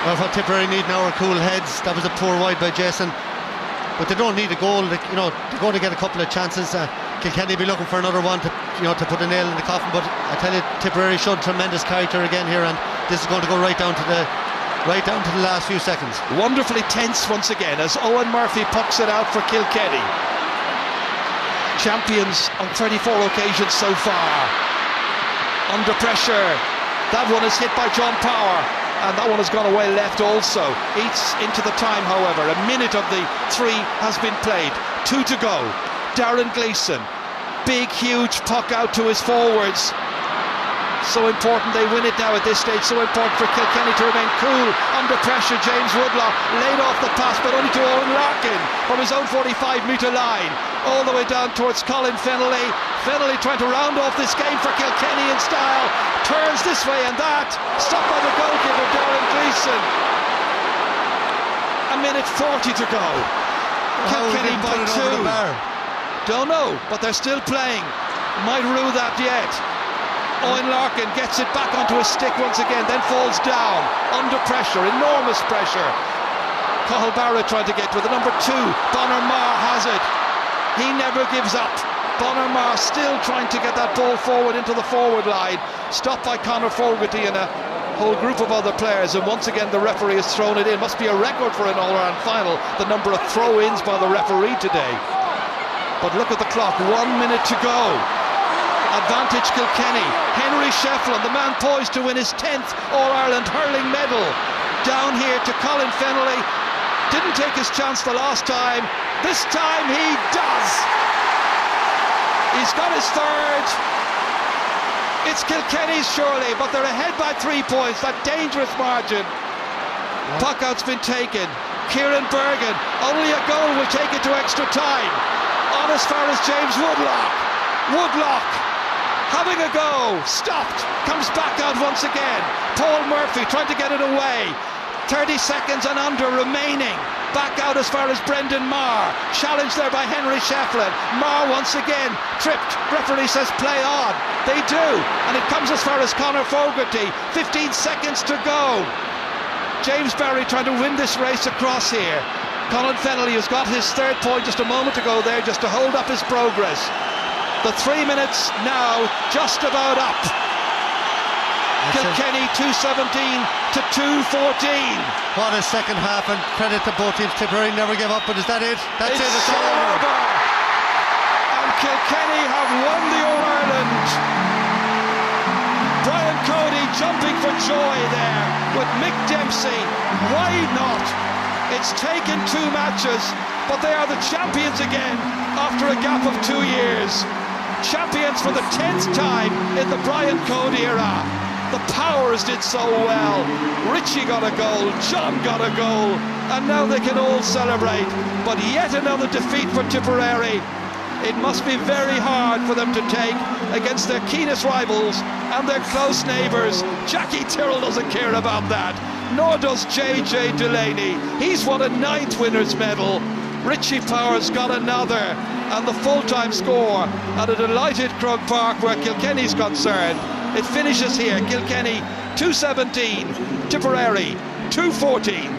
Well, what Tipperary need now are cool heads. That was a poor wide by Jason, but they don't need a goal. They're going to get a couple of chances. Kilkenny be looking for another one to put a nail in the coffin. But I tell you, Tipperary showed tremendous character again here, and this is going to go right down to the last few seconds. Wonderfully tense once again as Owen Murphy pucks it out for Kilkenny. Champions on 34 occasions so far. Under pressure. That one is hit by John Power, and that one has gone away left also. Eats into the time, however. A minute of the 3 has been played. 2 to go. Darren Gleeson big, huge puck out to his forwards. So important they win it now at this stage. So important for Kilkenny to remain cool under pressure. James Woodlock laid off the pass, but only to Owen Larkin from his own 45-metre line, all the way down towards Colin Fennelly. Fennelly trying to round off this game for Kilkenny in style. Turns this way and that. Stopped by the goalkeeper, Darren Gleeson. A minute 40 to go. Kilkenny by 2. Don't know, but they're still playing. Might rue that yet. Owen Larkin gets it back onto his stick once again, then falls down under pressure, enormous pressure. Cathal Barrett trying to get with the number 2. Bonner Marr has it. He never gives up. Bonner Marr still trying to get that ball forward into the forward line. Stopped by Conor Fogarty and a whole group of other players, and once again the referee has thrown it in. Must be a record for an All-Ireland final, the number of throw-ins by the referee today. But look at the clock, 1 minute to go. Advantage Kilkenny. Henry Shefflin, the man poised to win his 10th All-Ireland hurling medal. Down here to Colin Fennelly. Didn't take his chance the last time. This time he does. He's got his third. It's Kilkenny's surely, but they're ahead by 3 points. That dangerous margin. Puck out's been taken. Kieran Bergen, only a goal will take it to extra time. On as far as James Woodlock. Woodlock having a go, stopped, comes back out once again. Paul Murphy trying to get it away. 30 seconds and under remaining. Back out as far as Brendan Marr. Challenged there by Henry Shefflin. Marr once again tripped. Referee says play on. They do. And it comes as far as Conor Fogarty. 15 seconds to go. James Barry trying to win this race across here. Colin Fennelly has got his third point just a moment ago there, just to hold up his progress. The 3 minutes now just about up. Kilkenny 2:17 to 2:14. What a second half, and credit to both teams. Tipperary never gave up, but is that it? That's it, it's all over. And Kilkenny have won the All-Ireland. Brian Cody jumping for joy there with Mick Dempsey. Why not? It's taken 2 matches, but they are the champions again after a gap of 2 years. Champions for the 10th time in the Brian Cody era. The Powers did so well. Richie got a goal, John got a goal, and now they can all celebrate. But yet another defeat for Tipperary. It must be very hard for them to take against their keenest rivals and their close neighbours. Jackie Tyrrell doesn't care about that, nor does JJ Delaney. He's won a 9th winners' medal. Richie Powers got another, and the full-time score at a delighted Croke Park where Kilkenny's concerned. It finishes here. Kilkenny 2:17, Tipperary 2:14.